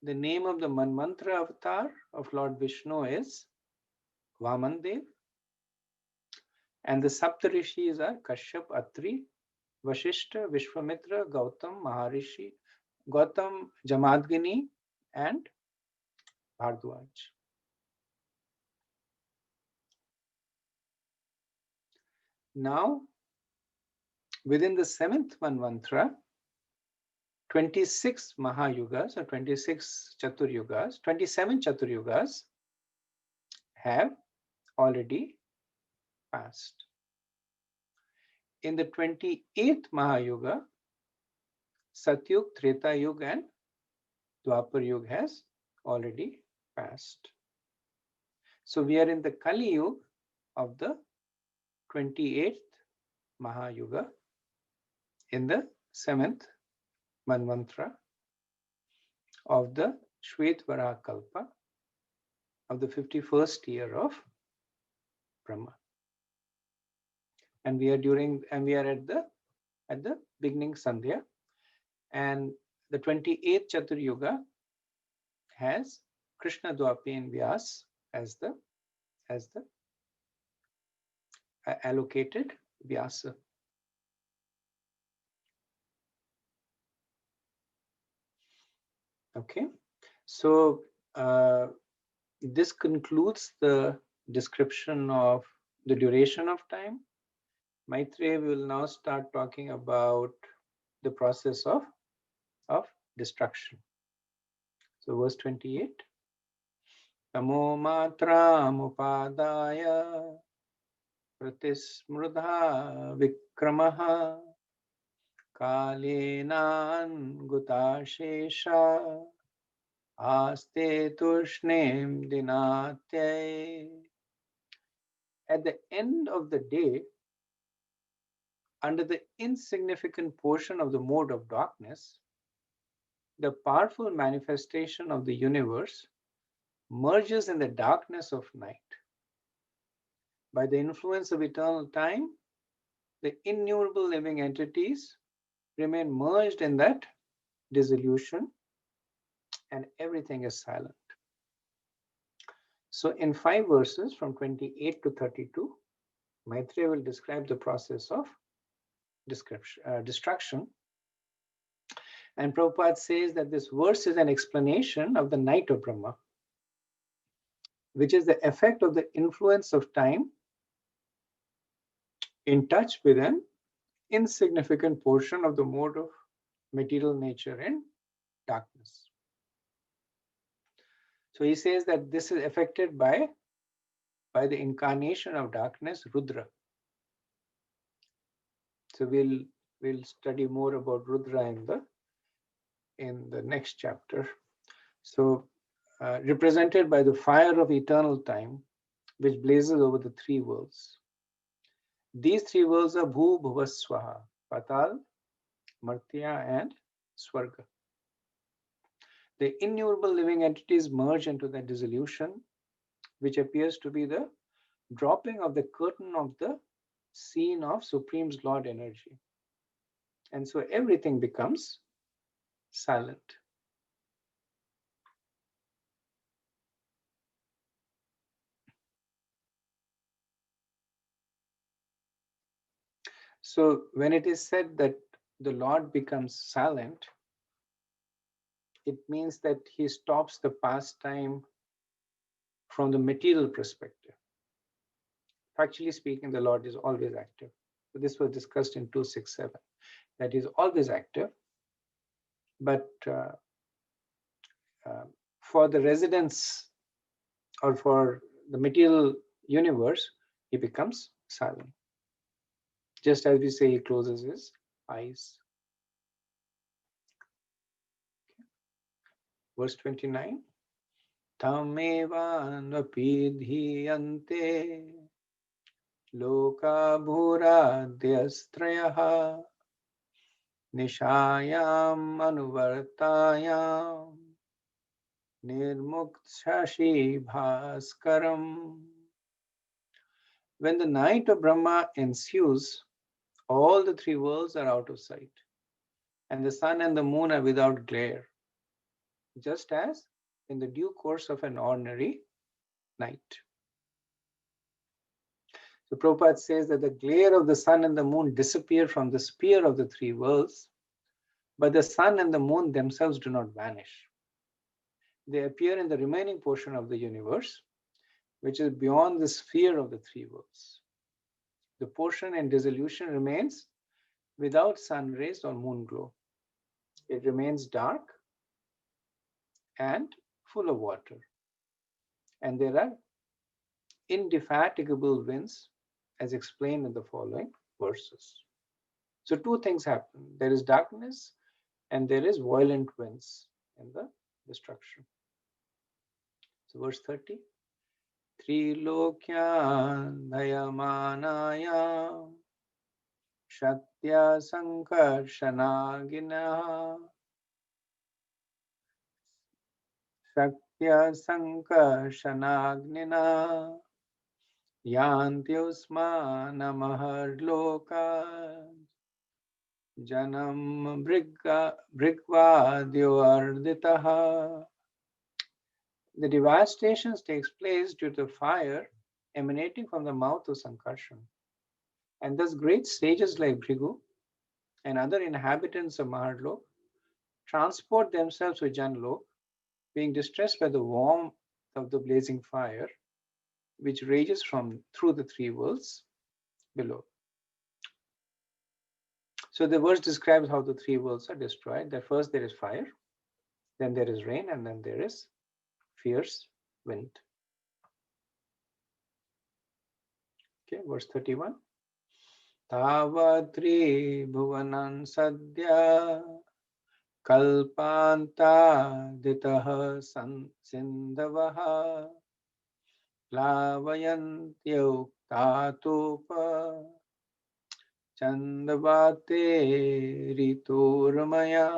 The name of the Manmantra avatar of Lord Vishnu is Vamandev. And the Saptarishis are Kashyap, Atri, Vashishta, Vishwamitra, Gautam, Maharishi, Gautam, Jamadgini, and Bhardwaj. Now, within the 7th Manvantra, 26 Mahayugas or 26 Chaturyugas, 27 Chaturyugas have already passed. In the 28th Mahayuga, Satyug, Treta Yuga, and Dwapar Yuga has already passed. So we are in the Kali Yuga of the 28th Mahayuga in the 7th Manvantra of the Shvetvara Kalpa of the 51st year of Brahma. And we are at the beginning Sandhya, and the 28th Chatur Yuga has Krishna Dwapi and Vyas as the allocated Vyasa. Okay, so this concludes the description of the duration of time. Maitreya will now start talking about the process of destruction. So verse 28. Tamo matram upadaya pratismrudha vikramaha kalenan gutashesha aste tushnem dinatye. At the end of the day, under the insignificant portion of the mode of darkness, the powerful manifestation of the universe merges in the darkness of night. By the influence of eternal time, the innumerable living entities remain merged in that dissolution, and everything is silent. So in 5 verses from 28 to 32, Maitreya will describe the process of destruction. And Prabhupada says that this verse is an explanation of the night of Brahma, which is the effect of the influence of time in touch with an insignificant portion of the mode of material nature in darkness. So he says that this is affected by the incarnation of darkness, Rudra. So we'll study more about Rudra in the next chapter. So represented by the fire of eternal time, which blazes over the three worlds. These three worlds are Bhu, Bhuva, Swaha, Patal, Martya, and Swarga. The innumerable living entities merge into that dissolution, which appears to be the dropping of the curtain of the scene of Supreme's Lord energy. And so everything becomes silent. So when it is said that the Lord becomes silent, it means that he stops the pastime from the material perspective. Factually speaking, the Lord is always active. So this was discussed in 267, that he is always active, but for the residents or for the material universe, he becomes silent. Just as we say, he closes his eyes. Verse 29. Tamevanvapi dhiyante loka bhuradyastrayaha nishayam anuvartayam nirmukshashi bhaskaram. When the night of Brahma ensues, all the three worlds are out of sight, and the sun and the moon are without glare, just as in the due course of an ordinary night. So Prabhupada says that the glare of the sun and the moon disappear from the sphere of the three worlds, but the sun and the moon themselves do not vanish. They appear in the remaining portion of the universe, which is beyond the sphere of the three worlds. The portion in dissolution remains without sun rays or moon glow. It remains dark and full of water. And there are indefatigable winds, as explained in the following verses. So two things happen. There is darkness and there is violent winds in the destruction. So verse 30. Trilokyan dayamanaya shaktya sankarshanagina shaktya sankarsanagnina yantyusmanamahar janam brigvadyoarditaha. The devastation takes place due to fire emanating from the mouth of Sankarshan. And thus great sages like Bhrigu and other inhabitants of Maharlok transport themselves to Janlok, being distressed by the warmth of the blazing fire, which rages through the three worlds below. So the verse describes how the three worlds are destroyed. That first there is fire, then there is rain, and then there is fierce wind. Okay, verse 31. Tavatri bhuvanan sadhya kalpanta ditah sindavaha plavayantyuktatupa chandavate riturmaya.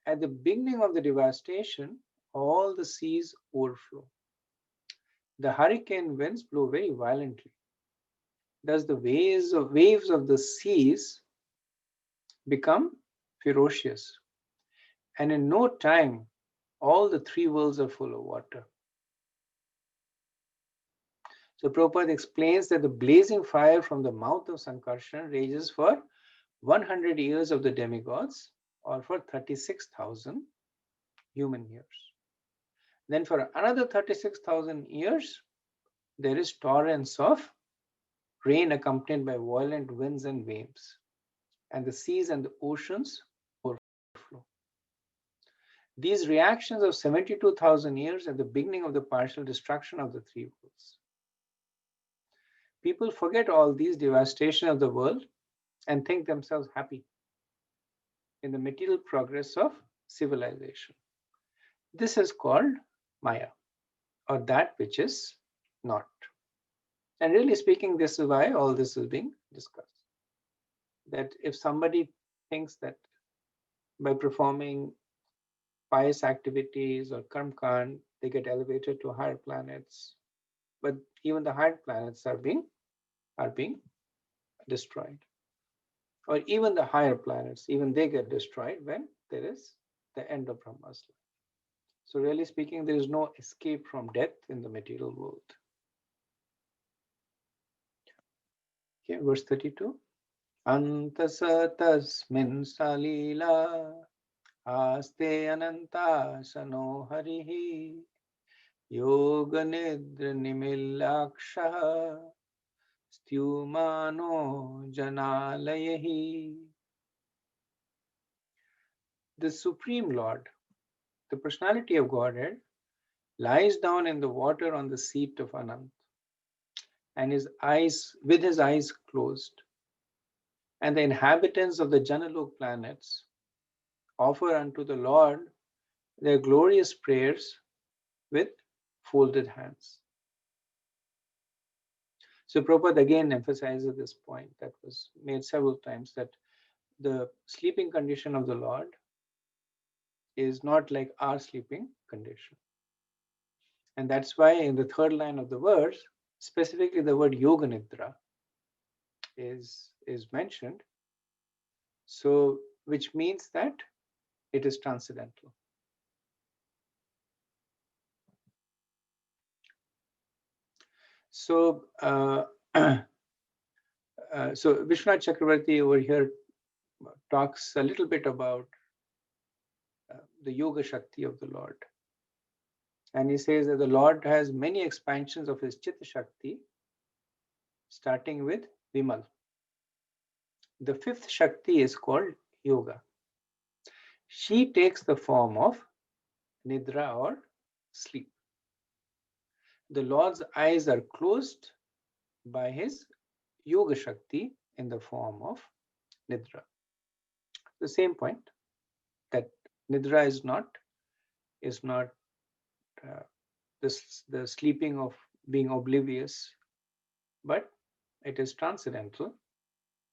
At the beginning of the devastation, all the seas overflow. The hurricane winds blow very violently. Thus the waves of the seas become ferocious. And in no time, all the three worlds are full of water. So Prabhupada explains that the blazing fire from the mouth of Sankarshan rages for 100 years of the demigods, or for 36,000 human years. Then for another 36,000 years, there is torrents of rain accompanied by violent winds and waves, and the seas and the oceans overflow. These reactions of 72,000 years at the beginning of the partial destruction of the three worlds. people forget all these devastation of the world and think themselves happy in the material progress of civilization. This is called Maya, or that which is not. And really speaking, this is why all this is being discussed. That if somebody thinks that by performing pious activities or karmkand, they get elevated to higher planets, but even the higher planets are being destroyed. Or even the higher planets, even they get destroyed when there is the end of Brahma's life. So really speaking, there is no escape from death in the material world. Okay, verse 32. Antasa tasmin salila aste ananta sano harihi yoga nidra nimillaksha styumano janalayahi. The Supreme Lord, the personality of Godhead, lies down in the water on the seat of Anant, and with his eyes closed. And the inhabitants of the Janalok planets offer unto the Lord their glorious prayers with folded hands. So Prabhupada again emphasizes this point that was made several times, that the sleeping condition of the Lord is not like our sleeping condition. And that's why in the third line of the verse, specifically the word Yoga Nidra is mentioned. So, which means that it is transcendental. So, so Vishwanath Chakravarti over here talks a little bit about the Yoga Shakti of the Lord. And he says that the Lord has many expansions of his Chitta Shakti, starting with Vimal. The fifth Shakti is called Yoga. She takes the form of Nidra or sleep. The Lord's eyes are closed by his Yoga Shakti in the form of Nidra. The same point, that Nidra is not the sleeping of being oblivious, but it is transcendental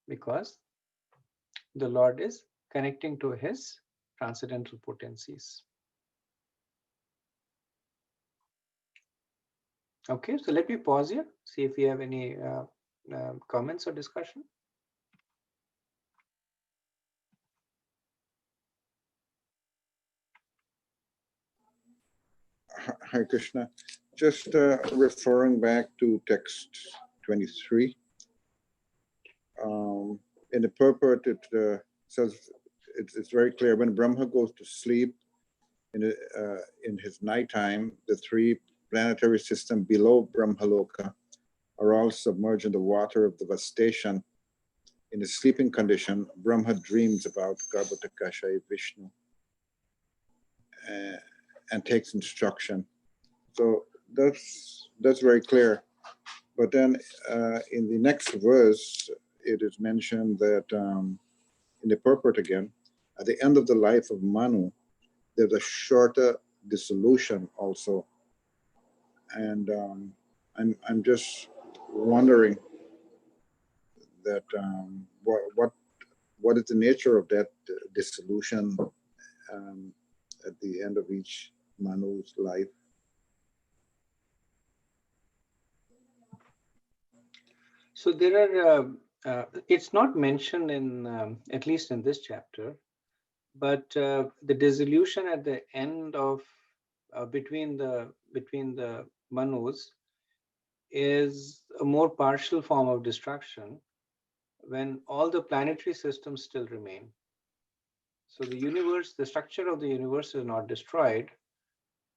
because the Lord is connecting to his transcendental potencies. Okay, so let me pause here, see if we have any comments or discussion. Hare Krishna. Just referring back to text 23. In the purport, it says it's very clear when Brahma goes to sleep in his nighttime, the three planetary systems below Brahmaloka are all submerged in the water of devastation. In his sleeping condition, Brahma dreams about Garbhotakashayi Vishnu and takes instruction. So that's very clear. But then in the next verse, it is mentioned that in the purport again, at the end of the life of Manu, there's a shorter dissolution also. And I'm just wondering that what is the nature of that dissolution at the end of each Manu's life? So there are, it's not mentioned in, at least in this chapter, but the dissolution at the end of, between the Manus is a more partial form of destruction when all the planetary systems still remain. So the universe, the structure of the universe is not destroyed,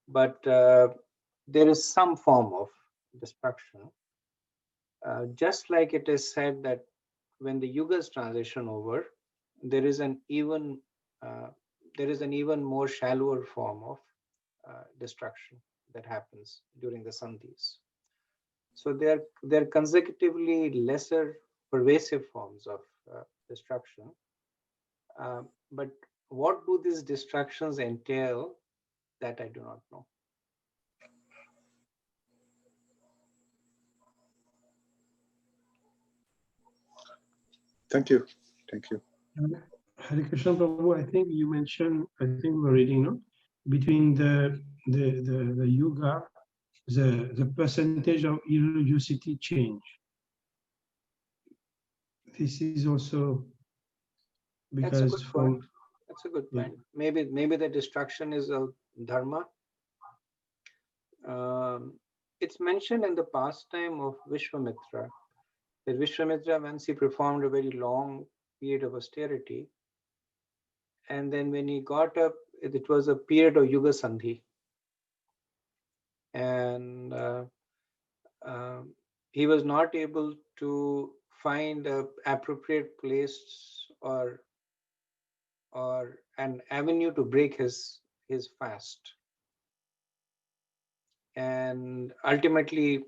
but there is some form of destruction. Just like it is said that when the yugas transition over, there is an even more shallower form of destruction that happens during the sandhis. So they're consecutively lesser pervasive forms of destruction. But what do these destructions entail? That I do not know. Thank you. Thank you. Hare Krishna Prabhu, I think you mentioned, I think we were reading, no? Between the yuga, the percentage of religiosity change. This is also because That's a good point. That's a good point. Maybe the destruction is of dharma. It's mentioned in the pastime of Vishwamitra that Vishwamitra, once he performed a very long period of austerity, and then when he got up, it was a period of Yuga Sandhi, and he was not able to find an appropriate place or an avenue to break his fast, and ultimately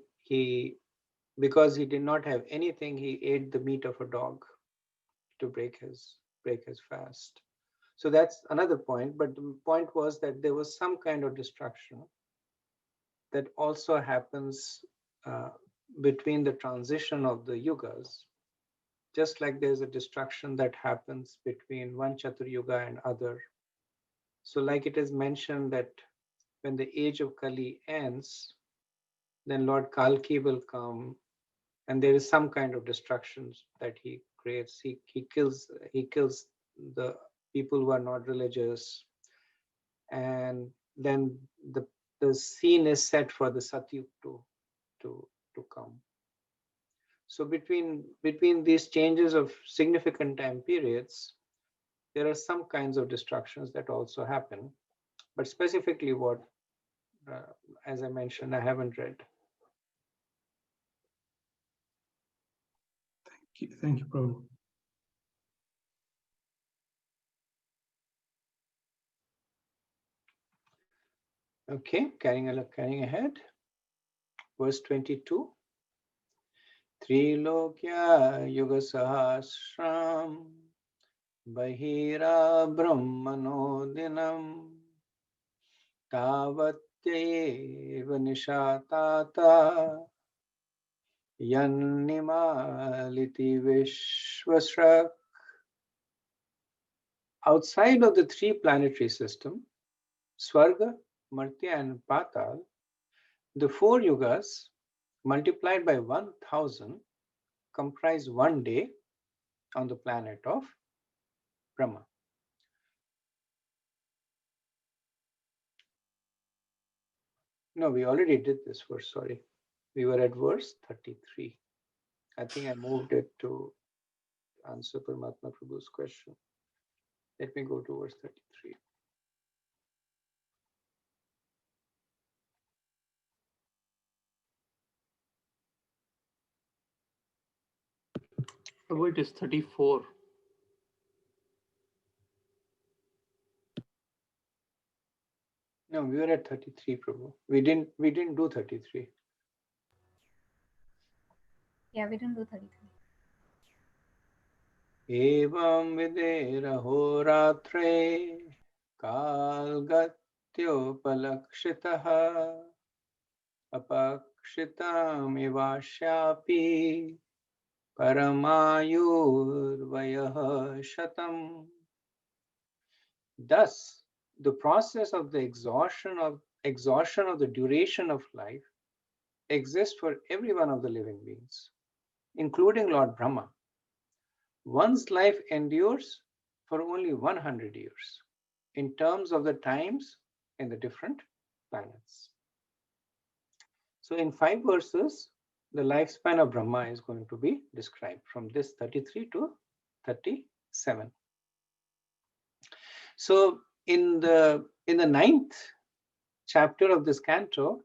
because he did not have anything, he ate the meat of a dog to break his fast. So that's another point. But the point was that there was some kind of destruction that also happens between the transition of the yugas, just like there's a destruction that happens between one Chatur Yuga and other. So like it is mentioned that when the age of Kali ends, then Lord Kalki will come, and there is some kind of destruction that he creates. He kills the people who are not religious, and then the scene is set for the Satyug to come. So between these changes of significant time periods, there are some kinds of destructions that also happen, but specifically what, as I mentioned, I haven't read. Thank you, Prabhu. Okay, carrying ahead. Verse 22. Trilokya Yuga Sahasram Bahira Brahmano Dinam Tavateva Nishatata Yannimaliti Vishwasrak. Outside of the three planetary system, Swarga, Martya and Patal, the four yugas multiplied by 1000 comprise one day on the planet of Brahma. No, we already did this verse, sorry. We were at verse 33. I think I moved it to answer Paramatma Prabhu's question. Let me go to verse 33. Prabhu, it is 34. No, we were at 33, Prabhu. We didn't do 33. Yeah, we didn't do 33. Evam videra horatre kalgatyopalakshitaha apakshitam ivasyapi paramayurvayah shatam. Thus, the process of the exhaustion of the duration of life exists for every one of the living beings, including Lord Brahma. One's life endures for only 100 years in terms of the times in the different planets. So in 5 verses, the lifespan of Brahma is going to be described from this 33 to 37. So in the 9th chapter of this canto,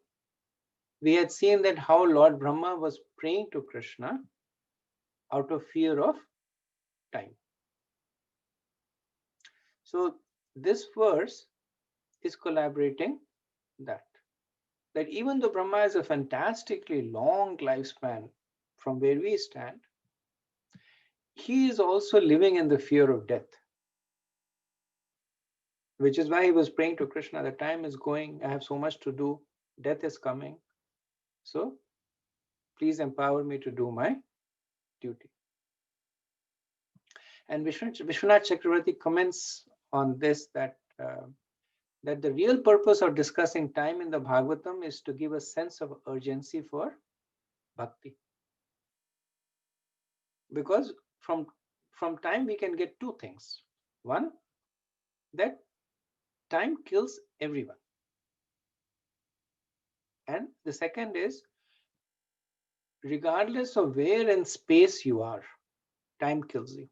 we had seen that how Lord Brahma was praying to Krishna out of fear of time. So this verse is collaborating that. that even though Brahma has a fantastically long lifespan from where we stand, he is also living in the fear of death. Which is why he was praying to Krishna, the time is going, I have so much to do, death is coming. So please empower me to do my duty. And Vishwanath Chakravarti comments on this that the real purpose of discussing time in the Bhagavatam is to give a sense of urgency for bhakti. Because from time we can get two things. One, that time kills everyone. And the second is, regardless of where in space you are, time kills you.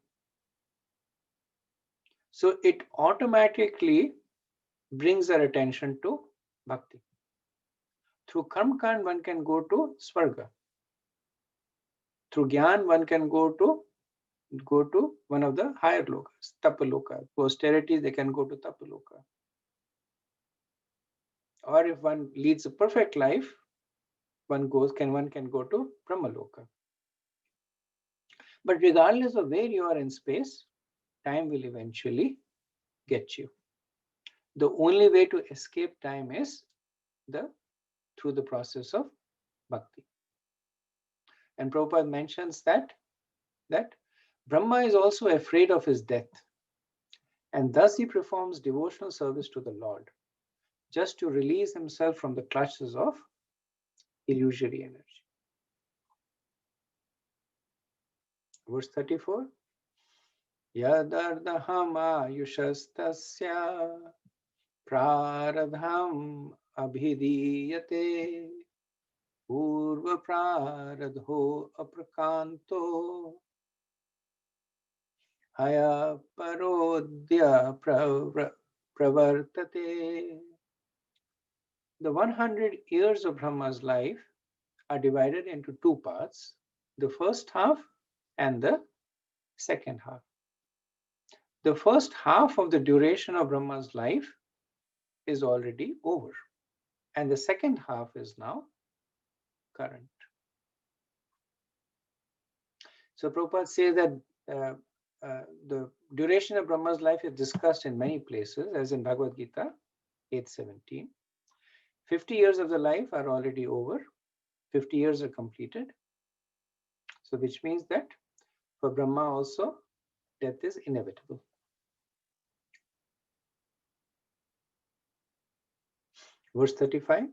So it automatically brings our attention to bhakti. Through Karmakand, one can go to Swarga. Through Gyan, one can go to one of the higher lokas, Tapaloka. For austerity, they can go to Tapaloka. Or if one leads a perfect life, one can go to Brahmaloka. But regardless of where you are in space, time will eventually get you. The only way to escape time is through the process of bhakti. And Prabhupada mentions that Brahma is also afraid of his death, and thus he performs devotional service to the Lord, just to release himself from the clutches of illusory energy. Verse 34. Yadardaham ayushastasya praradham abhidiyate purva praradho aprakanto haya parodya pravartate. The 100 years of Brahma's life are divided into two parts, the first half and the second half. The first half of the duration of Brahma's life is already over, and the second half is now current. So Prabhupada says that the duration of Brahma's life is discussed in many places, as in Bhagavad Gita 8:17. 50 years of the life are already over, 50 years are completed. So which means that for Brahma also, death is inevitable. Verse 35.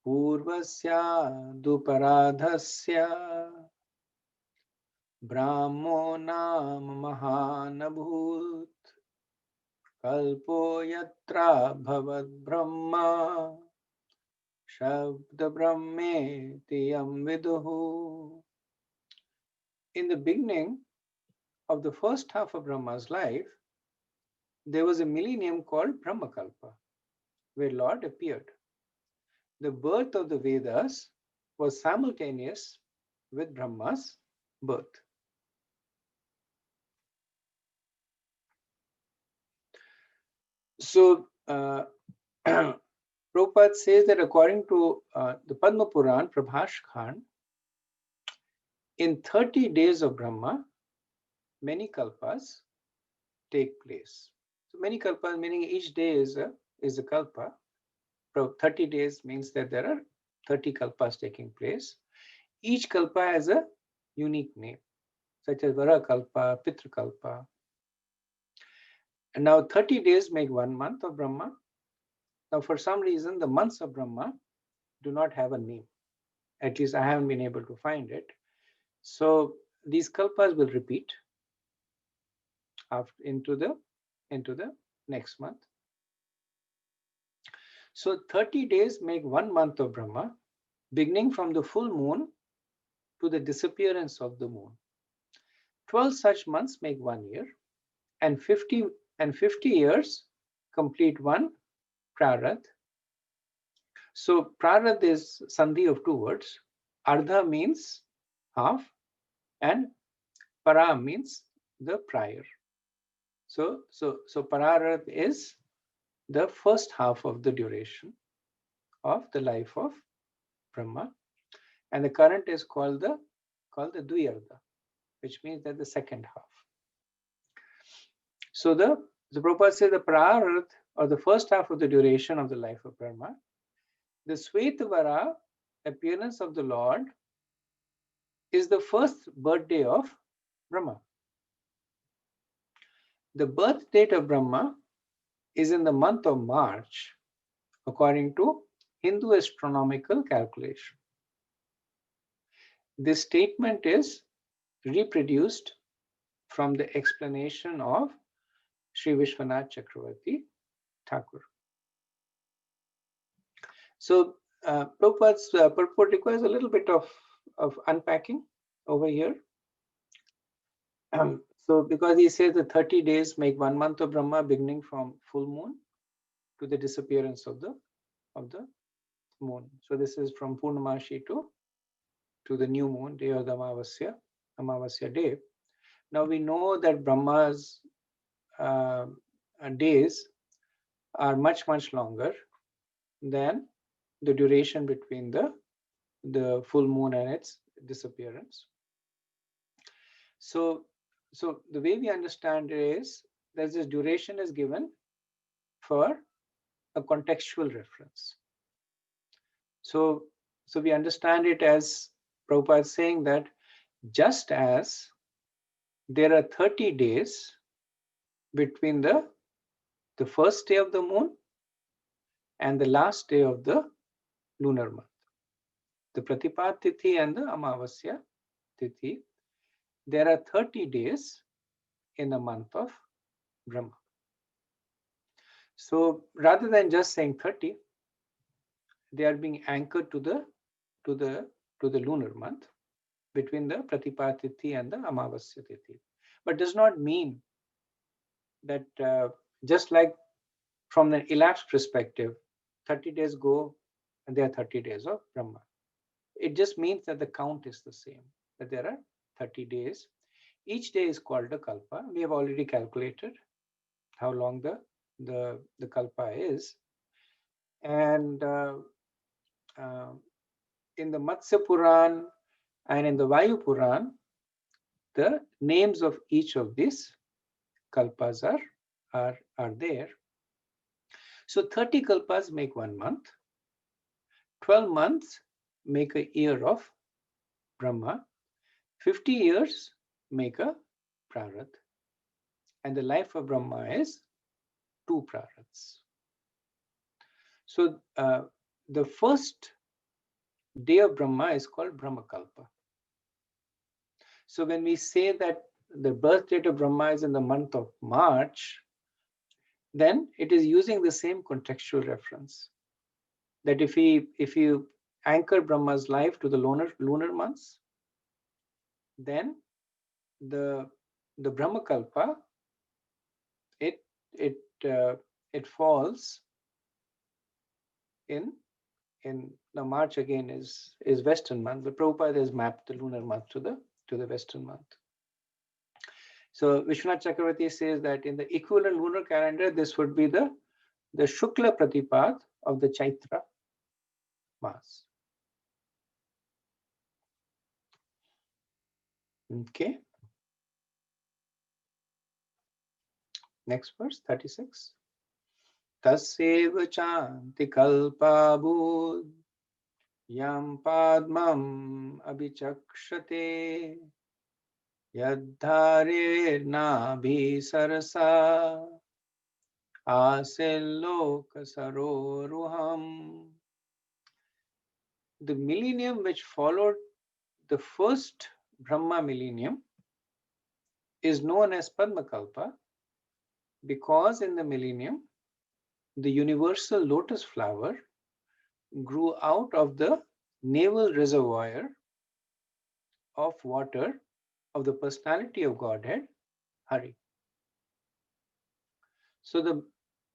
Purvasya duparadhasya brahmo nam mahanabhut kalpo yatra bhavad brahma shabda brahme tiyam viduhu. In the beginning of the first half of Brahma's life, there was a millennium called Brahmakalpa, where Lord appeared. The birth of the Vedas was simultaneous with Brahma's birth. So, Prabhupada says that according to the Padma Puran, Prabhash Khan, in 30 days of Brahma, many kalpas take place. So many kalpas, meaning each day is a kalpa. 30 days means that there are 30 kalpas taking place. Each kalpa has a unique name, such as Vara Kalpa, Pitra Kalpa. And now 30 days make 1 month of Brahma. Now for some reason, the months of Brahma do not have a name. At least I haven't been able to find it. So these kalpas will repeat into the next month. So 30 days make 1 month of Brahma, beginning from the full moon to the disappearance of the moon. 12 such months make 1 year, and 50 years complete one prarad. So prarad is sandhi of two words. Ardha means half, and para means the prior. So pararad is the first half of the duration of the life of Brahma, and the current is called the Dviyarda, which means that the second half. So the Prabhupada says the Prararth, or the first half of the duration of the life of Brahma, the Svetavara, appearance of the Lord, is the first birthday of Brahma. The birth date of Brahma is in the month of March, according to Hindu astronomical calculation. This statement is reproduced from the explanation of Sri Vishwanath Chakravarti Thakur. So Prabhupada's purport requires a little bit of unpacking over here. So because he says the 30 days make 1 month of Brahma, beginning from full moon to the disappearance of the moon. So this is from Purnamashi to the new moon day, or the Amavasya day. Now we know that Brahma's days are much longer than the duration between the full moon and its disappearance. So the way we understand it is that this duration is given for a contextual reference. So we understand it as Prabhupada saying that just as there are 30 days between the first day of the moon and the last day of the lunar month, the Pratipad Tithi and the Amavasya Tithi, there are 30 days in the month of Brahma. So rather than just saying 30, they are being anchored to the lunar month between the Pratipad Tithi and the Amavasya Tithi. But does not mean that just like from an elapsed perspective, 30 days go and there are 30 days of Brahma. It just means that the count is the same, that there are 30 days. Each day is called a kalpa. We have already calculated how long the kalpa is. And in the Matsya Puran and in the Vayu Puran, the names of each of these kalpas are there. So 30 kalpas make 1 month. 12 months make a year of Brahma. 50 years make a Prarath. And the life of Brahma is 2 Praraths. So the first day of Brahma is called Brahmakalpa. So when we say that the birth date of Brahma is in the month of March, then it is using the same contextual reference. That if you anchor Brahma's life to the lunar months, then the Brahmakalpa, it falls in now March again is Western month. The Prabhupada has mapped the lunar month to the Western month. So Vishwanath Chakravarti says that in the equivalent lunar calendar, this would be the Shukla Pratipad of the Chaitra Mas. Okay. Next verse, 36. Tasyeva chanti kalpabhud yam padmam abhichakshate yadhare nabhi sarasa asilloka saroruham. The millennium which followed the first Brahma millennium is known as Padmakalpa because in the millennium, the universal lotus flower grew out of the navel reservoir of water of the personality of Godhead, Hari. So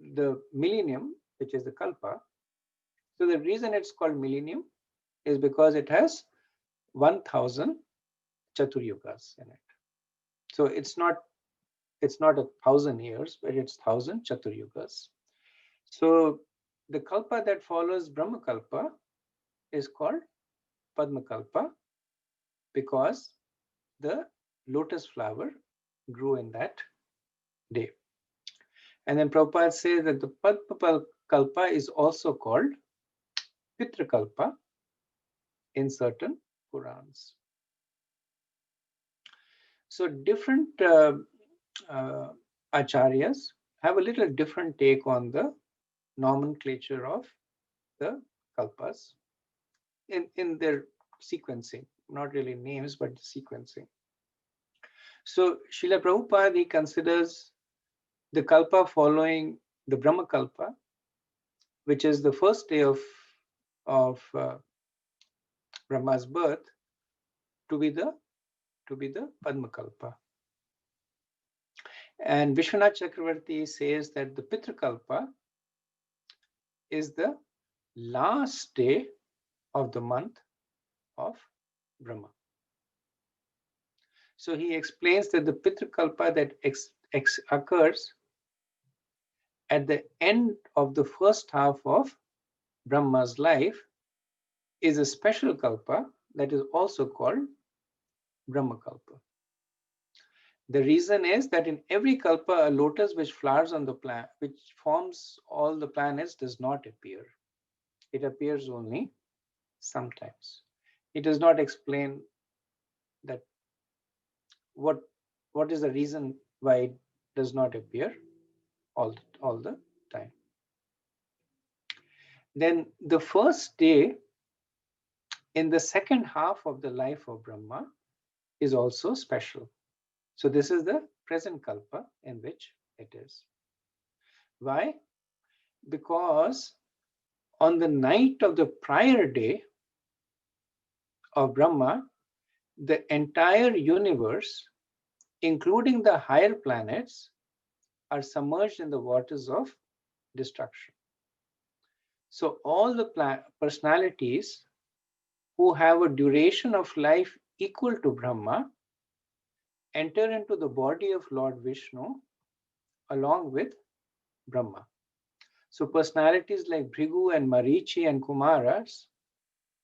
the millennium, which is the Kalpa, so the reason it's called millennium is because it has 1000 Chaturyugas in it. So it's not 1,000 years, but it's 1000 Chaturyugas. So the kalpa that follows Brahma Kalpa is called Padma Kalpa because the lotus flower grew in that day. And then Prabhupada says that the Padma Kalpa is also called Pitra Kalpa in certain Purans. So different acharyas have a little different take on the nomenclature of the kalpas in their sequencing, not really names, but sequencing. So Srila Prabhupada, he considers the kalpa following the Brahma Kalpa, which is the first day of Brahma's birth, to be the Padma Kalpa. And Vishwanath Chakravarti says that the Pitra Kalpa is the last day of the month of Brahma. So he explains that the Pitra Kalpa that occurs at the end of the first half of Brahma's life is a special kalpa that is also called Brahma Kalpa. The reason is that in every kalpa, a lotus which flowers on the plant, which forms all the planets, does not appear. It appears only sometimes. It does not explain that what is the reason why it does not appear all the time. Then the first day in the second half of the life of Brahma is also special. So this is the present kalpa in which it is. Why? Because on the night of the prior day of Brahma, the entire universe, including the higher planets, are submerged in the waters of destruction. So all the personalities who have a duration of life equal to Brahma enter into the body of Lord Vishnu along with Brahma. So personalities like Bhrigu and Marichi and Kumaras,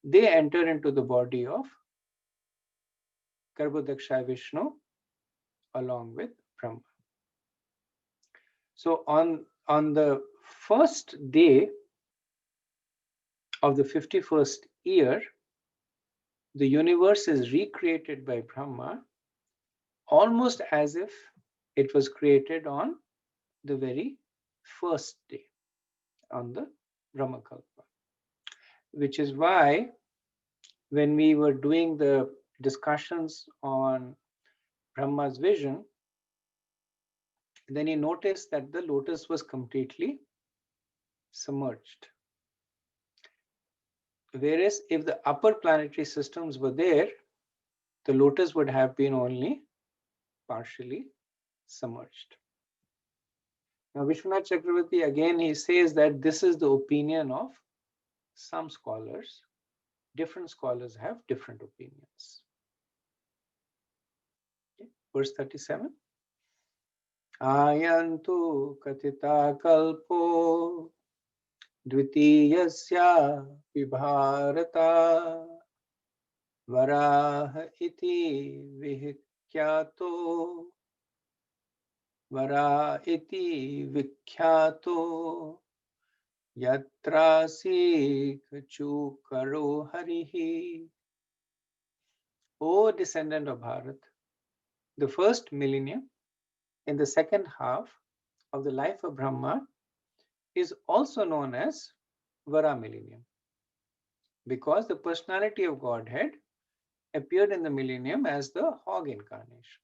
they enter into the body of Garbhodaksha Vishnu along with Brahma. So on the first day of the 51st year, the universe is recreated by Brahma almost as if it was created on the very first day, on the Brahma Kalpa. Which is why when we were doing the discussions on Brahma's vision, then he noticed that the lotus was completely submerged. Whereas if the upper planetary systems were there, the lotus would have been only partially submerged. Now Vishwanath Chakravarti, again, he says that this is the opinion of some scholars. Different scholars have different opinions. Okay. Verse 37. Ayantu katita kalpo dvitiyasya vibharata varaha iti vihikyato vara iti vikhyato yatrasi kachu karo harihi. O descendant of Bharat, the first millennium in the second half of the life of Brahma is also known as Vara millennium, because the personality of Godhead appeared in the millennium as the hog incarnation.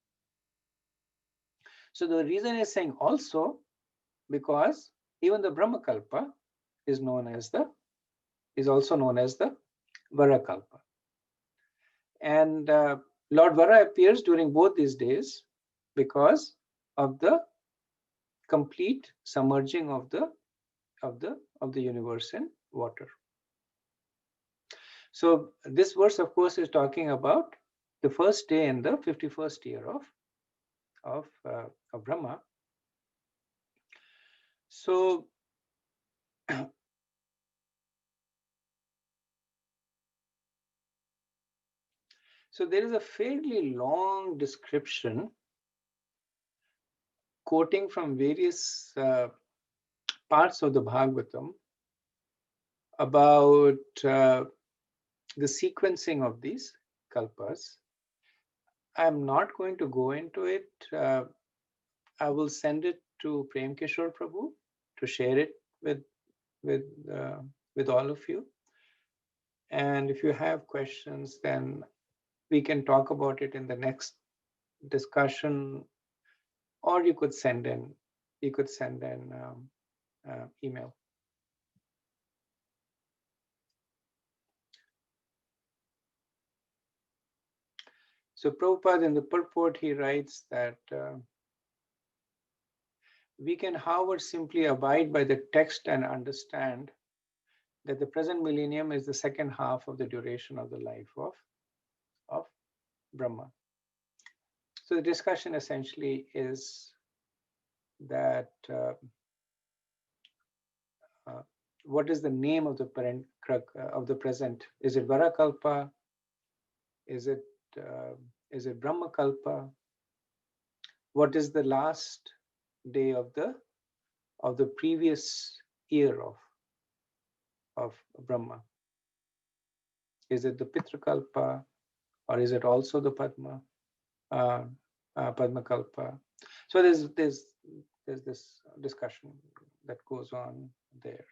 So the reason is saying also because even the Brahma Kalpa is also known as the Vara Kalpa. And Lord Vara appears during both these days because of the complete submerging of the universe in water. So this verse, of course, is talking about the first day in the 51st year of Brahma. So So there is a fairly long description quoting from various parts of the Bhagavatam about the sequencing of these kalpas. I'm not going to go into it. I will send it to Prem Kishore Prabhu to share it with all of you. And if you have questions, then we can talk about it in the next discussion, or you could send an email. So Prabhupada, in the purport, he writes that we can, however, simply abide by the text and understand that the present millennium is the second half of the duration of the life of Brahma. So the discussion essentially is that what is the name of the present? Is it Varakalpa? Is it Brahmakalpa? What is the last day of the previous year of Brahma? Is it the Pitrakalpa, or is it also the Padmakalpa? So there's this discussion that goes on there.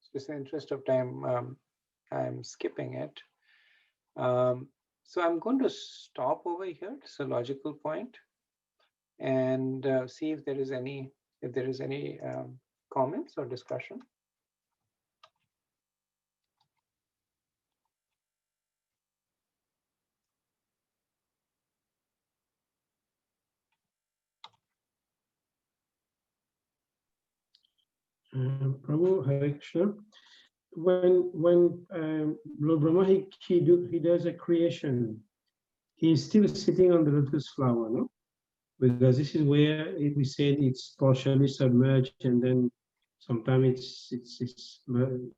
So in the interest of time, I'm skipping it. So I'm going to stop over here. It's a logical point, and see if there is any comments or discussion. Prabhu, Hare Krishna. When Lord Brahma he does a creation, he's still sitting on the lotus flower, no? Because this is where we said it's partially submerged, and then sometimes it's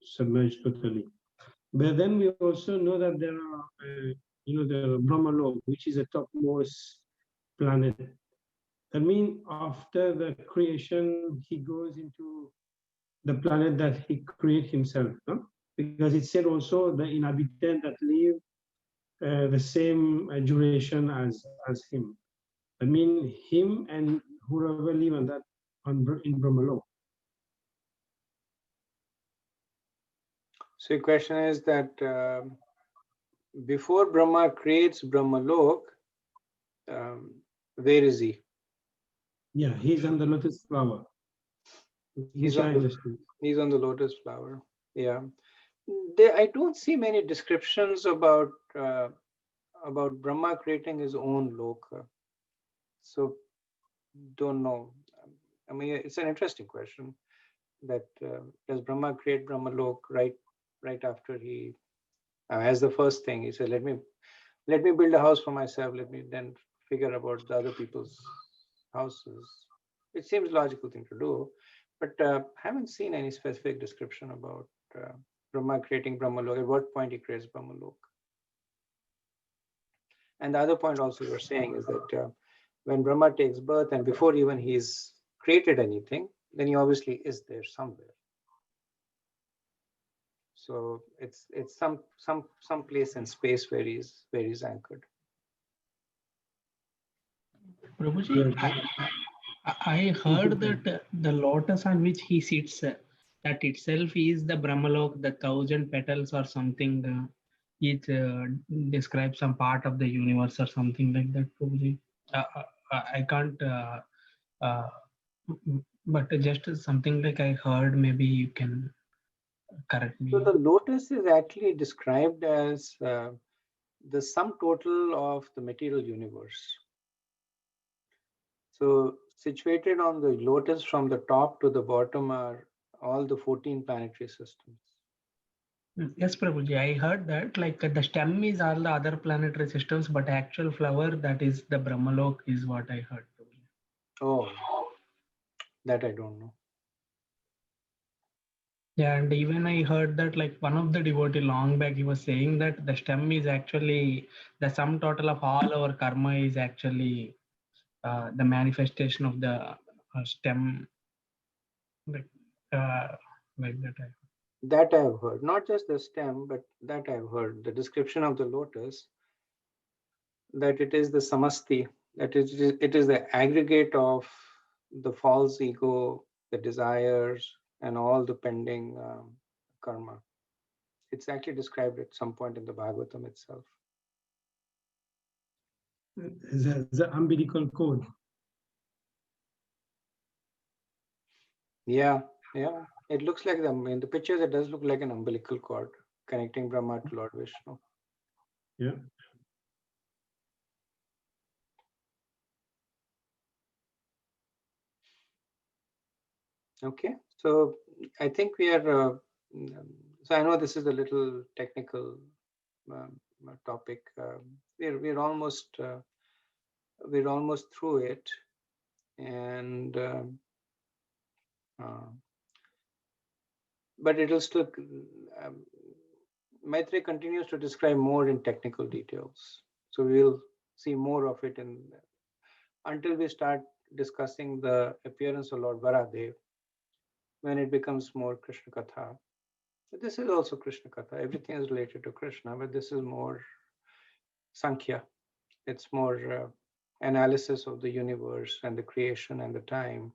submerged totally. But then we also know that there are the Brahmalok, which is the topmost planet. I mean, after the creation, he goes into the planet that he created himself, no? Because it said also the inhabitant that live the same duration as him. I mean, him and whoever live in Brahmalok. So the question is that before Brahma creates Brahmalok, where is he? Yeah, he's on the lotus flower. He's on the lotus flower. Yeah, I don't see many descriptions about Brahma creating his own loka. So don't know. I mean, it's an interesting question. That does Brahma create Brahmalok right after he, as the first thing, he said, let me build a house for myself. Let me then figure about the other people's houses. It seems logical thing to do, but haven't seen any specific description about Brahma creating Brahmalok. At what point he creates Brahmalok? And the other point also you're saying is that when Brahma takes birth and before even he's created anything, then he obviously is there somewhere. So it's some place in space where he's anchored. Prabhuji, I heard that the lotus on which he sits, that itself is the Brahmalok, the 1,000 petals or something. It describes some part of the universe or something like that, Prabhuji. I can't, but just something like I heard, maybe you can correct me. So the lotus is actually described as the sum total of the material universe. So situated on the lotus from the top to the bottom are all the 14 planetary systems. Yes, Prabhuji, I heard that like the stem is all the other planetary systems, but actual flower, that is the Brahmalok, is what I heard. Oh, that I don't know. Yeah, and even I heard that like one of the devotee long back, he was saying that the stem is actually the sum total of all our karma is actually the manifestation of the stem. Like, like that. That I've heard. Not just the stem, but that I've heard. The description of the lotus, that it is the samasti, that it is the aggregate of the false ego, the desires, and all the pending karma. It's actually described at some point in the Bhagavatam itself. The umbilical cord. Yeah. It looks like in the pictures, it does look like an umbilical cord connecting Brahma to Lord Vishnu. Yeah. Okay, so I think we are. So I know this is a little technical topic. We're almost through it, and but it'll still. Maitreya continues to describe more in technical details, so we'll see more of it until we start discussing the appearance of Lord Varadev, when it becomes more Krishna Katha. But this is also Krishna Katha. Everything is related to Krishna, but this is more Sankhya. It's more analysis of the universe and the creation and the time.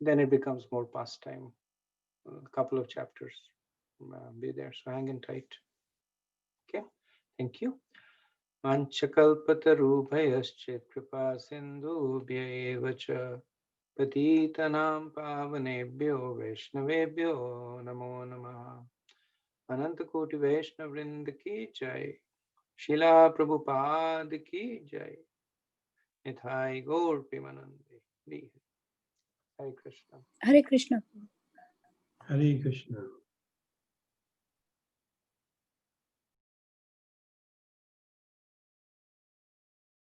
Then it becomes more pastime. A couple of chapters be there, so hang in tight. Okay, thank you. Manchakalpatarubhayascha kripa sindhubhya cha patitanam pavanebhyo vaishnavebhyo namo namaha. Anantakoti Vaishnav Vrinda ki jai. Srila Prabhupada ki jai. Nithai Gaur Premanande. Hare Krishna. Hare Krishna. Hare Krishna.